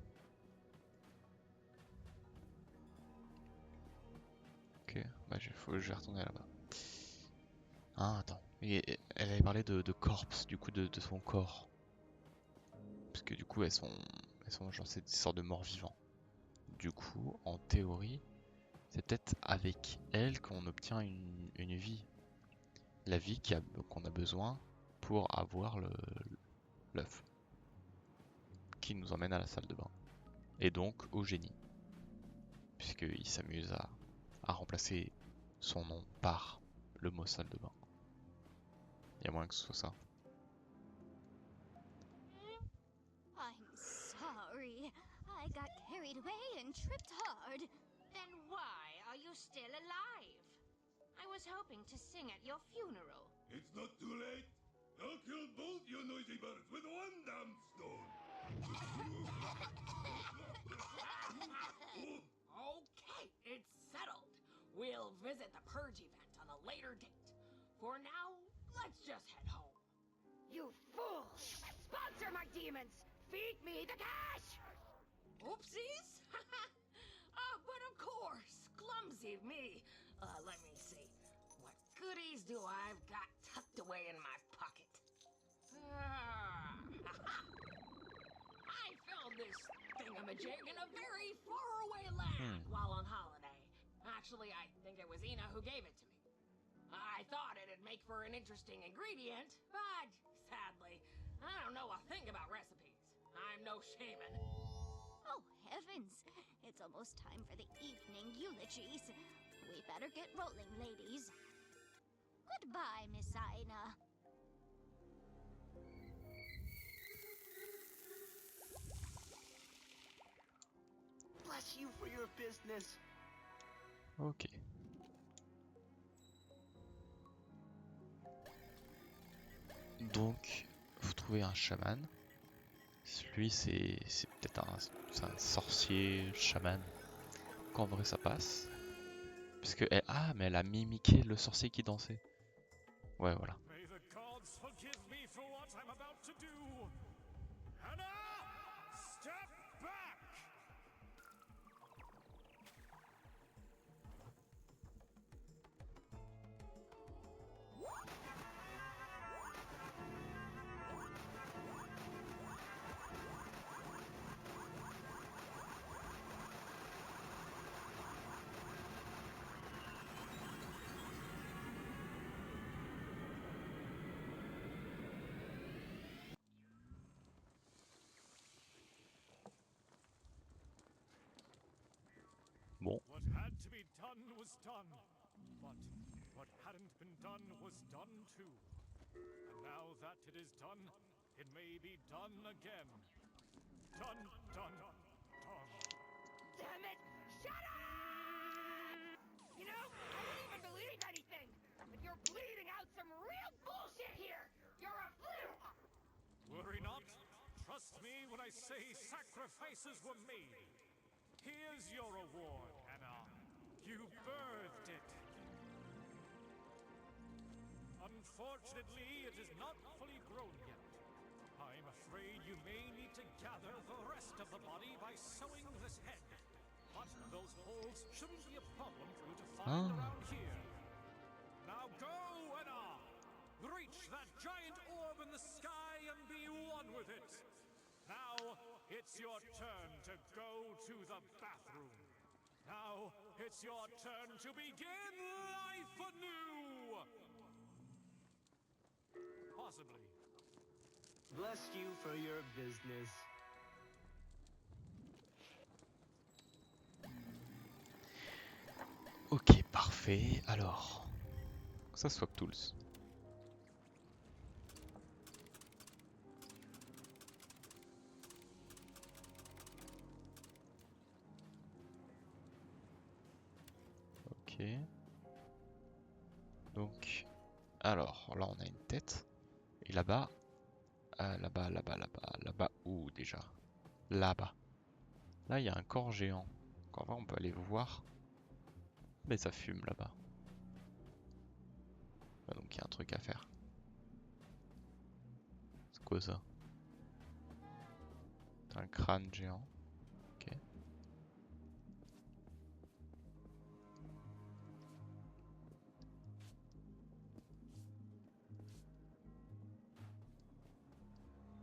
A: Ok, bah je vais retourner là-bas. Ah, attends. Elle avait parlé de corpse, du coup de son corps. Parce que du coup elles sont genre c'est des sortes de morts vivants. Du coup, en théorie, c'est peut-être avec elle qu'on obtient une vie. La vie qu'on a besoin pour avoir l'œuf. Qui nous emmène à la salle de bain. Et donc au génie. Puisqu'il s'amuse à remplacer son nom par le mot salle de bain. Il y a moyen que ce soit ça.
N: I'm sorry. I got carried away and tripped hard.
J: Then why are you still alive? I was hoping to sing at your funeral.
K: It's not too late. I'll kill both you noisy birds with one damn stone.
J: Okay, it's settled. We'll visit the Purge event on a later date. For now, let's just head home.
C: You fools! Sponsor my demons! Feed me the cash!
J: Oopsies? But of course, clumsy of me. Let me see. What goodies do I've got tucked away in my pocket? I found this thingamajig in a very faraway land while on holiday. Actually, I think it was Ina who gave it to me. I thought it'd make for an interesting ingredient, but sadly, I don't know a thing about recipes. I'm no shaman.
N: Oh, heavens. It's almost time for the evening eulogies. We better get rolling, ladies. Goodbye, Miss Aina.
B: Bless you for your business.
A: Ok. Donc, vous trouvez un chaman. Lui, c'est peut-être un sorcier chaman. Qu'en vrai, ça passe. Parce que mais elle a mimiqué le sorcier qui dansait. Ouais, voilà.
D: May the gods forgive me for what I'm about to do. Hannah, step back.
A: Bon.
D: What had to be done was done. But what hadn't been done was done too. And now that it is done, it may be done again. Done, done, done.
C: Damn it! Shut
D: Trust me when I say sacrifices were made. Here's your reward, Anna. You birthed it. Unfortunately, it is not fully grown yet. I'm afraid you may need to gather the rest of the body by sewing this head. But those holes shouldn't be a problem for you to find around here. Now go, Anna! Reach that giant orb in the sky and be one with it! Now, it's your turn to go to the bathroom. Now, it's your turn to begin life anew! Possibly.
B: Bless you for your business.
A: Ok, parfait. Alors, ça swap tools. Ok. Donc, alors là on a une tête. Et là-bas, là-bas, où déjà? Là-bas. Là il y a un corps géant. Donc en vrai on peut aller voir. Mais ça fume là-bas. Ah, donc il y a un truc à faire. C'est quoi ça? C'est un crâne géant. Ok.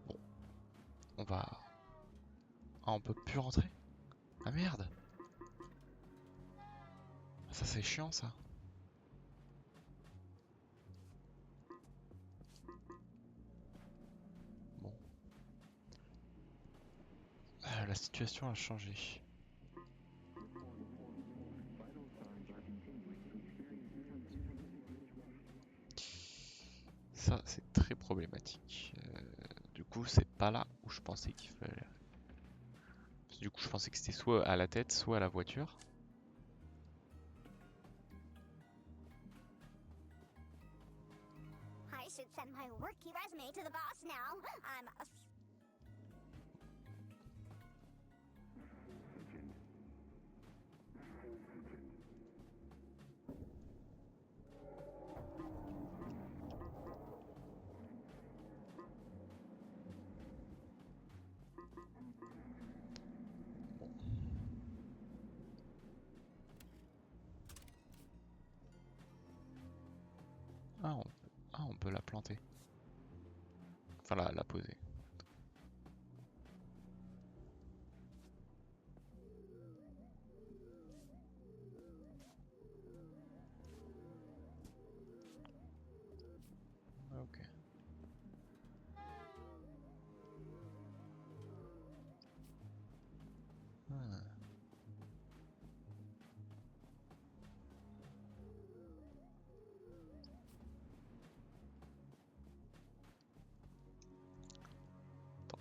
A: Bon. On va... Ah, on peut plus rentrer? Ah merde! Ça c'est chiant ça. Bon. La situation a changé. Ça c'est très problématique. Du coup c'est pas là où je pensais qu'il fallait. Du coup je pensais que c'était soit à la tête, soit à la voiture.
G: I should send my worky resume to the boss now. I'm a...
A: On peut la planter. Enfin la poser. Ok.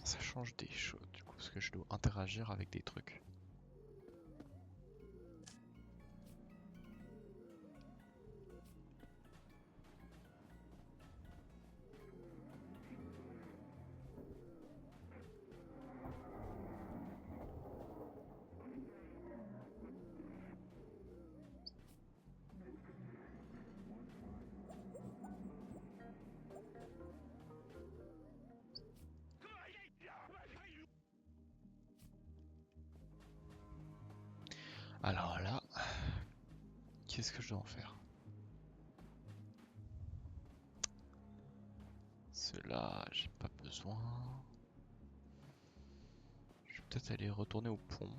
A: Ça change des choses du coup parce que je dois interagir avec des trucs. Alors là, qu'est-ce que je dois en faire? Cela, j'ai pas besoin. Je vais peut-être aller retourner au pont.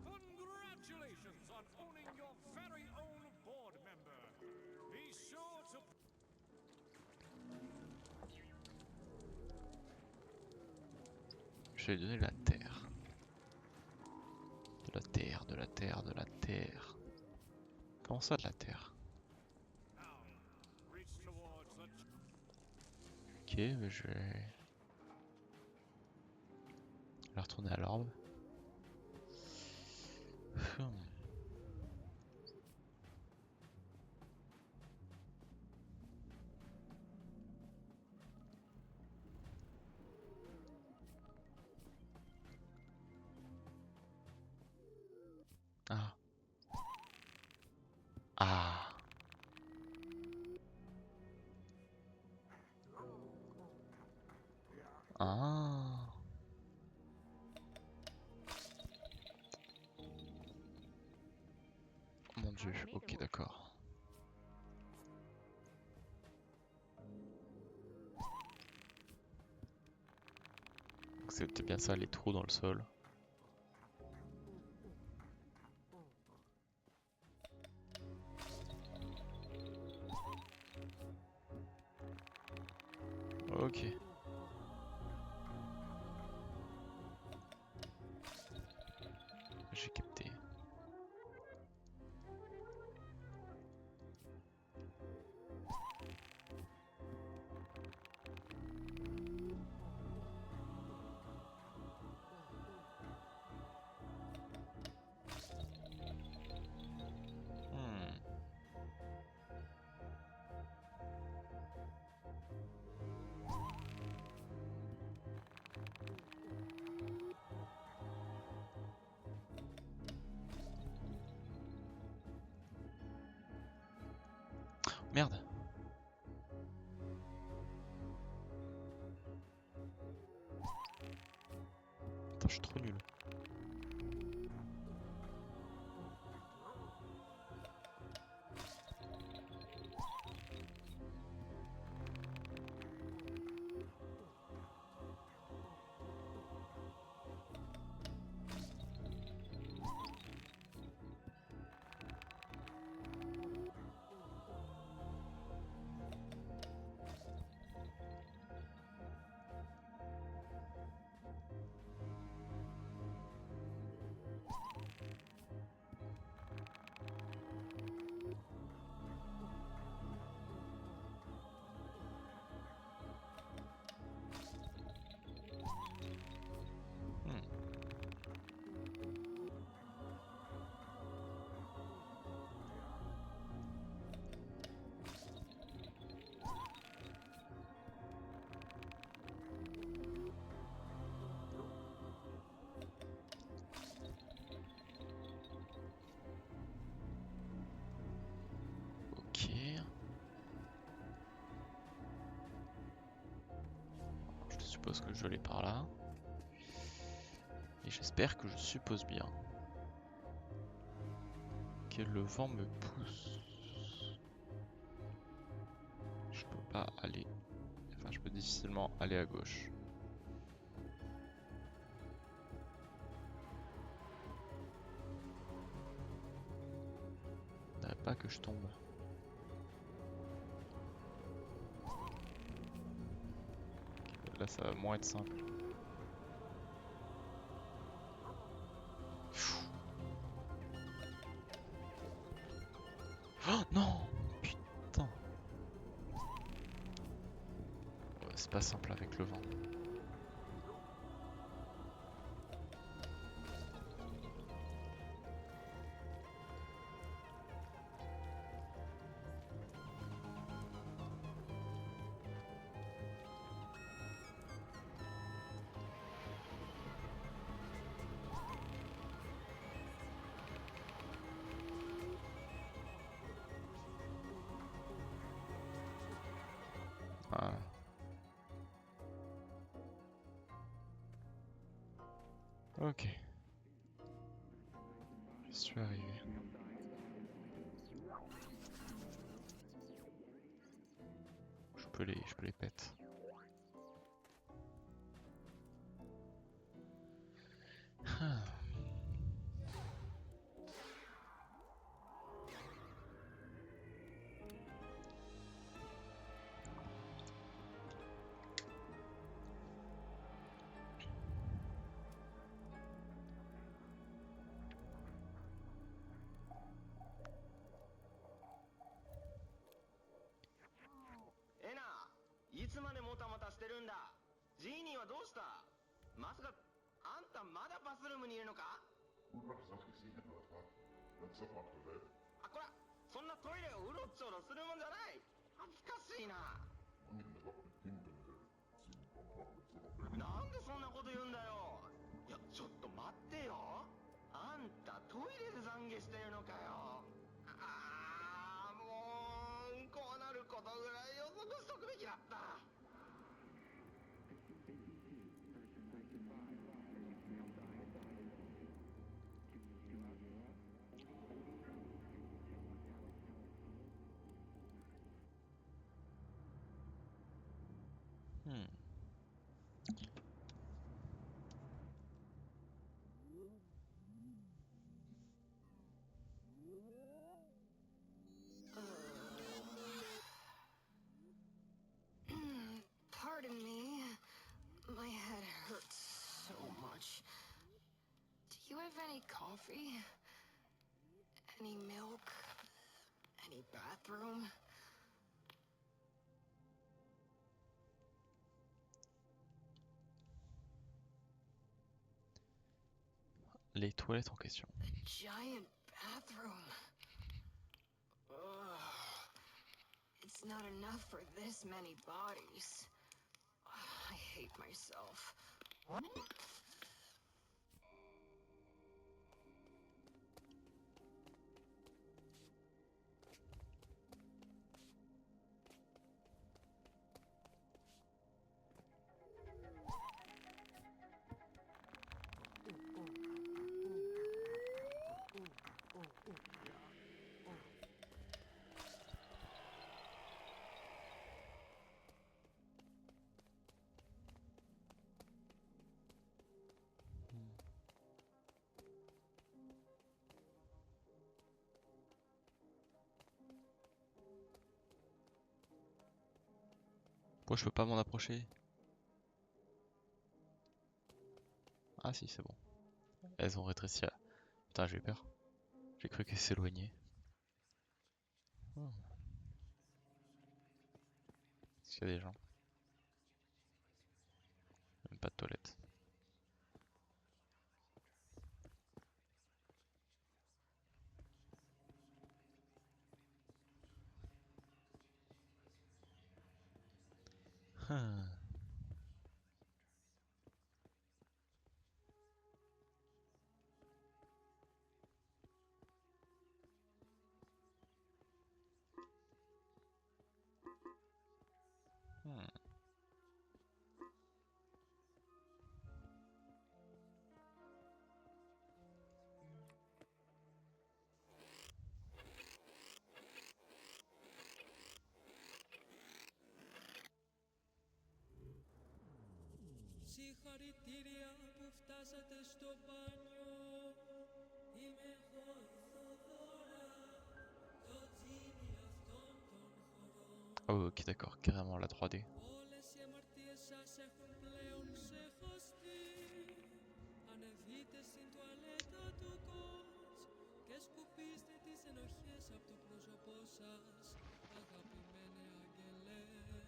D: Congratulations on owning your very own board member. Be sure to...
A: Je vais donner la terre. De la terre, de la terre, de la terre. Comment ça de la terre?
D: Now, reach towards the...
A: bah je vais la retourner à l'orbe. Ah. Ah. Ah. Mon dieu, ok d'accord. Donc c'était bien ça, les trous dans le sol. Ok. J'ai capté. Merde. Attends, je suis trop nul. Ok. Je suppose que je dois aller par là. Et j'espère que je suppose bien que le vent me pousse. Je peux pas aller... Enfin, je peux difficilement aller à gauche. Faudrait pas que je tombe. Là, ça va moins être simple. Oh non! Putain! Ouais, c'est pas simple avec le vent. Ah. Ok. Je suis arrivé. Je peux les pète. Ah.
F: まさかあんたまだバスルームにいるのか？
M: That's up after that.
F: あ、こらそんなトイレをうろちょろするもんじゃない。恥ずかしいな。なんでそんなこと言うんだよ。いやちょっと待ってよ。あんたトイレで懺悔してるのかよ。ああもうこうなることぐらい予測しとくべきだった。
C: Pardon me. My head hurts so much. Do you have any coffee? Any milk? Any bathroom?
A: Les toilettes en question.
C: A giant bathroom. Ugh. It's not enough for this many bodies. I hate myself.
A: Pourquoi je peux pas m'en approcher? Ah si, c'est bon. Elles ont rétréci là. Putain, j'ai eu peur. J'ai cru qu'elles s'éloignaient. Est-ce qu'il y a des gens? Même pas de toilette.
O: Συγχαρητήρια που φτάσατε στο μπάνιο. Είμαι εγώ η Θοδώρα, το τζίνι αυτών των χωρών.
A: Oh ok d'accord, carrément la 3D.
O: Όλες οι αμαρτίες σας έχουν πλέον ξεχαστεί. Ανεβείτε στην τουαλέτα του κότς και σκουπίστε τις ενοχές από το πρόσωπό σας, αγαπημένε άγγελε.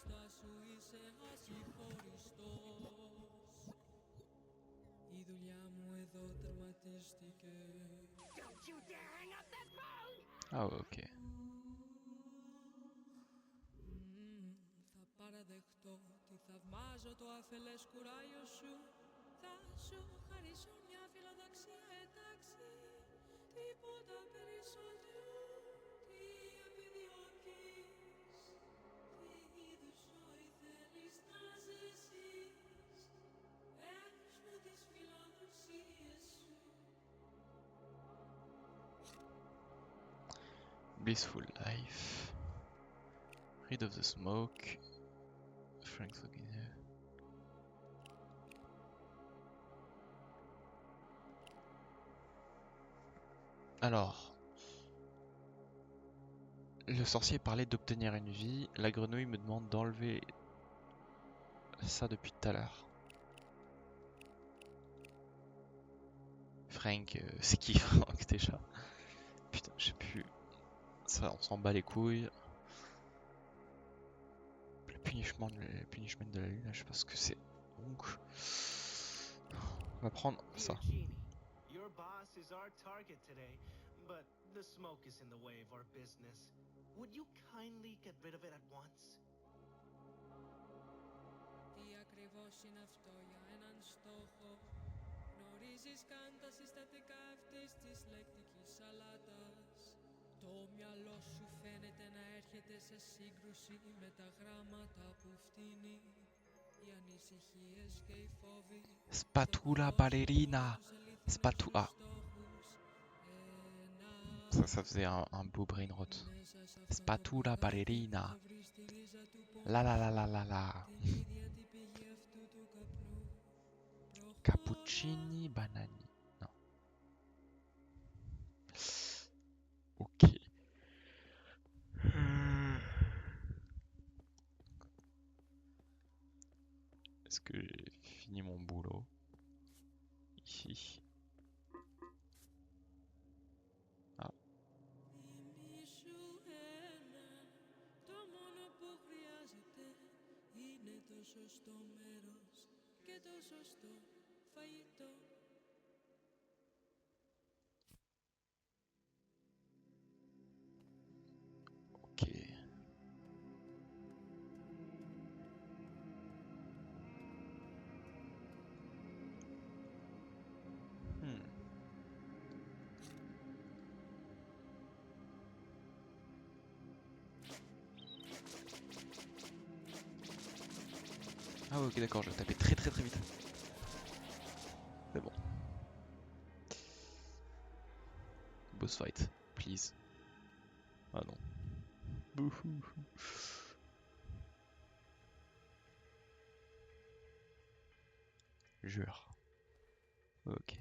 O: Στάσου είσαι ασυγχωριστός. Η δουλειά μου εδώ τερματίστηκε.
C: Don't you dare hang up that phone!
A: Ah ok.
O: Θα παραδεχτώ ότι θαυμάζω το αφελές κουράγιο σου. Θα σου χαρίσω μια φιλοδοξία εντάξει. Τίποτα περισσότερο. Τι επιδιώκεις? Τι είδους ζωή θέλεις να ζήσεις? Πες μου τις φιλοδοξίες σου.
A: Blissful life. Rid of the smoke. Frank's looking here. Alors, le sorcier parlait d'obtenir une vie. La grenouille me demande d'enlever ça depuis tout à l'heure. Frank, c'est qui Frank déjà? Putain, je sais plus. Ça, on s'en bat les couilles. punishment de la lune, je sais pas ce que c'est. Donc, on va prendre ça.
B: Dear Genie, your boss is our target today, but the smoke is in the way of our business. Would you kindly get rid of it at once?
O: Τι ακριβώς είναι αυτό για έναν στόχο? Γνωρίζεις καν τα συστατικά αυτής της λεκτικής σαλάτας? Το μυαλό σου φαίνεται να έρχεται σε σύγκρουση με τα γράμματα που φτύνει. Οι ανησυχίες και οι φόβοι.
A: Spatula ballerina. Spatula. Ça faisait un beau brain rot. Spatula ballerina. La la la la la la. Cappuccini banani. Non. Ok. Est-ce que j'ai fini mon boulot? Ici. Ah.
O: Θυμήσου ένα, το μόνο που χρειάζεται είναι το σωστό μέρος και το σωστό φαγητό.
A: Ok. Ah ouais, ok d'accord, je vais taper très très très vite. C'est bon. Boss fight, please. Ah non. Bouhou. Jure. Ok.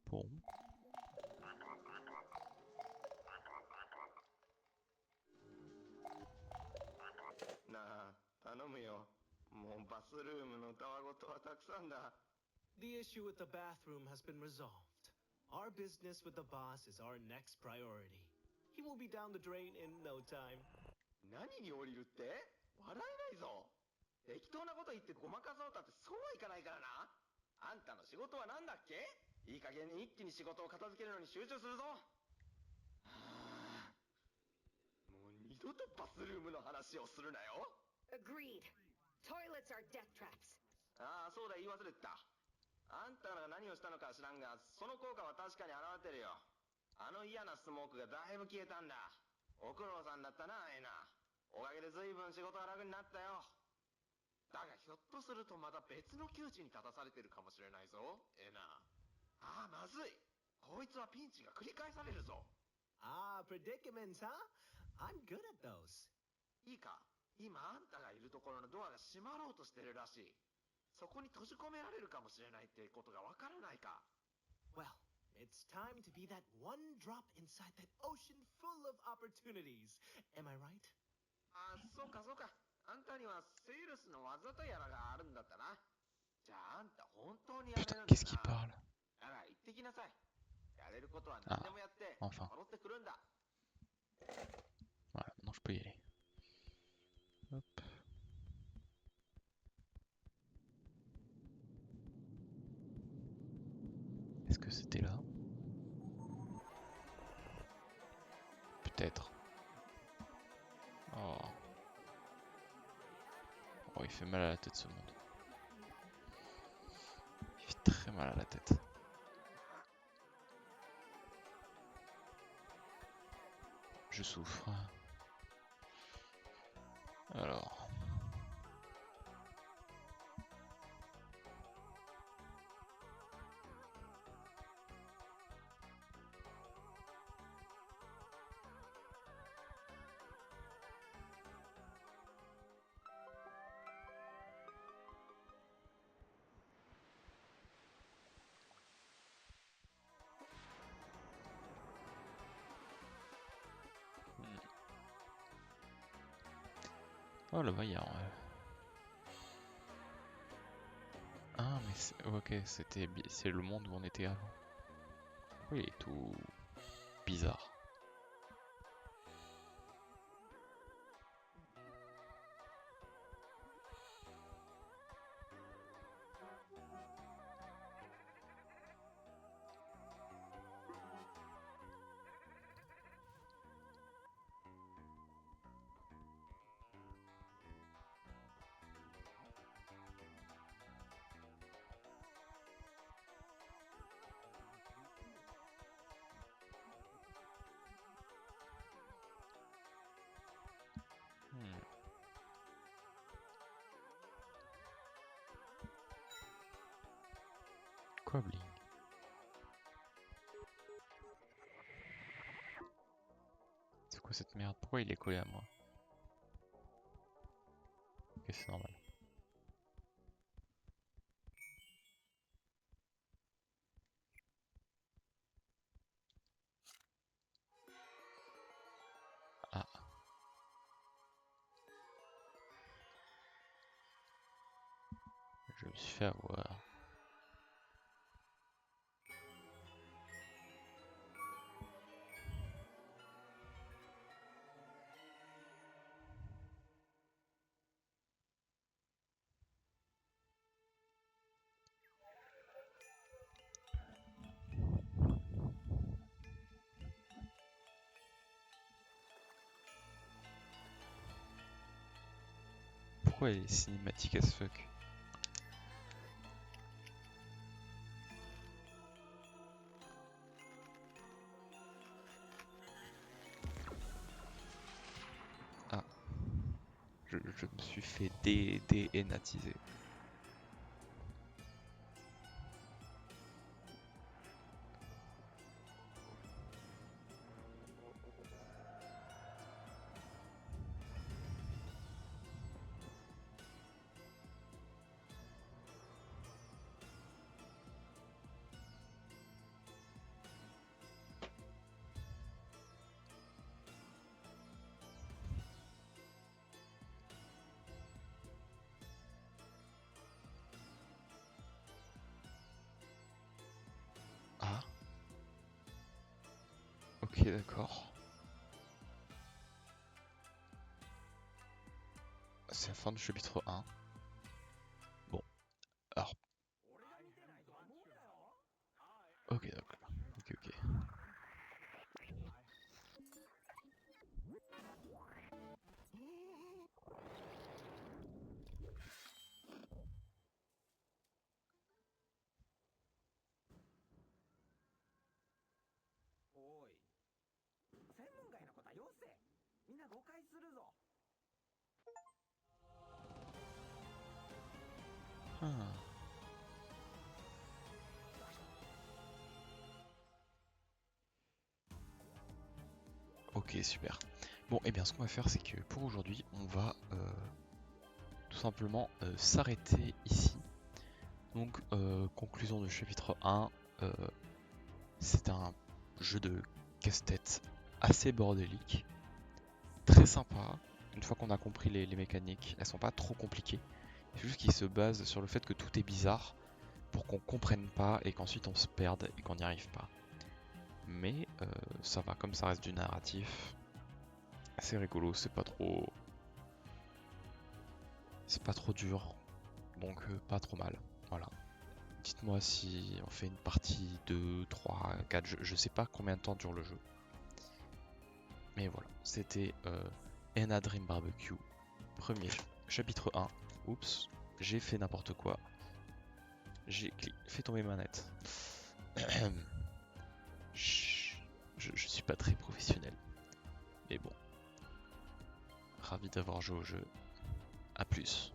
A: Bon.
F: なあ、頼むよ。もうバスルームのたわごとはたくさんだ。
B: The issue with the bathroom has been resolved. Our business with the boss is our next priority. He will be down the drain in no time.
F: 何に降りるって？笑えないぞ。適当なこと言ってごまかそうたってそうはいかないからな。あんたの仕事は何だっけ？いい加減に一気に仕事を片付けるのに集中するぞ。はあ、もう二度とバスルームの話をするなよ。
C: Agreed. Toilets are death traps.
F: ああ、そうだ、言い忘れてた。あんたが何をしたのか知らんが、その効果は確かに現れてるよ。あの嫌なスモークがだいぶ消えたんだ。ご苦労さんだったな、エナ。おかげで随分仕事が楽になったよ。だがひょっとするとまた別の窮地に立たされてるかもしれないぞ、エナ。ああ、まずい。こいつはピンチが繰り返されるぞ。
B: Ah, predicaments, huh? I'm good at those.
F: いいか、今あんたがいるところのドアが閉まろうとしてるらしい。そこに閉じ込められるかもしれないってことがわからないか。
B: Well, it's time to be that one drop inside that ocean full of opportunities. Am I right?
F: ああ、そうかそうか。あんたにはセールスの技とやらがあるんだったな。じゃああんた本当にやれるんだな。
A: Qu'est-ce qu'il parle?
F: だから行ってきなさい。やれることは何でもやって戻ってくるんだ。
A: Voilà, maintenant je peux y aller. Hop. Est-ce que c'était là? Peut-être. Oh. Oh, il fait mal à la tête ce monde. Il fait très mal à la tête. Je souffre. Alors. Oh là-bas, il y a... Ah, mais ok, c'est le monde où on était avant. Oui, il est tout bizarre. Quabling. C'est quoi cette merde? Pourquoi il est collé à moi? Ok, c'est normal. Ah. Je me suis fait avoir. Pourquoi elle est cinématique as fuck? Ah. Je me suis fait déénatiser. Ah. Ok, d'accord. C'est la fin du chapitre 1. Bon. Alors. Ok, d'accord. Ok. Ah. Ok, super. Bon, et bien ce qu'on va faire, c'est que pour aujourd'hui, on va tout simplement s'arrêter ici. Donc, conclusion du chapitre 1. C'est un jeu de casse-tête assez bordélique, très sympa. Une fois qu'on a compris les mécaniques, elles sont pas trop compliquées. C'est juste qu'il se base sur le fait que tout est bizarre pour qu'on comprenne pas et qu'ensuite on se perde et qu'on n'y arrive pas. Mais ça va, comme ça reste du narratif. C'est rigolo, c'est pas trop dur, donc pas trop mal. Voilà. Dites-moi si on fait une partie 2, 3, 4, je sais pas combien de temps dure le jeu. Mais voilà, c'était Ena Dream Barbecue, premier chapitre 1. Oups, j'ai fait n'importe quoi. J'ai fait tomber ma manette. Je suis pas très professionnel. Mais bon. Ravi d'avoir joué au jeu. A plus.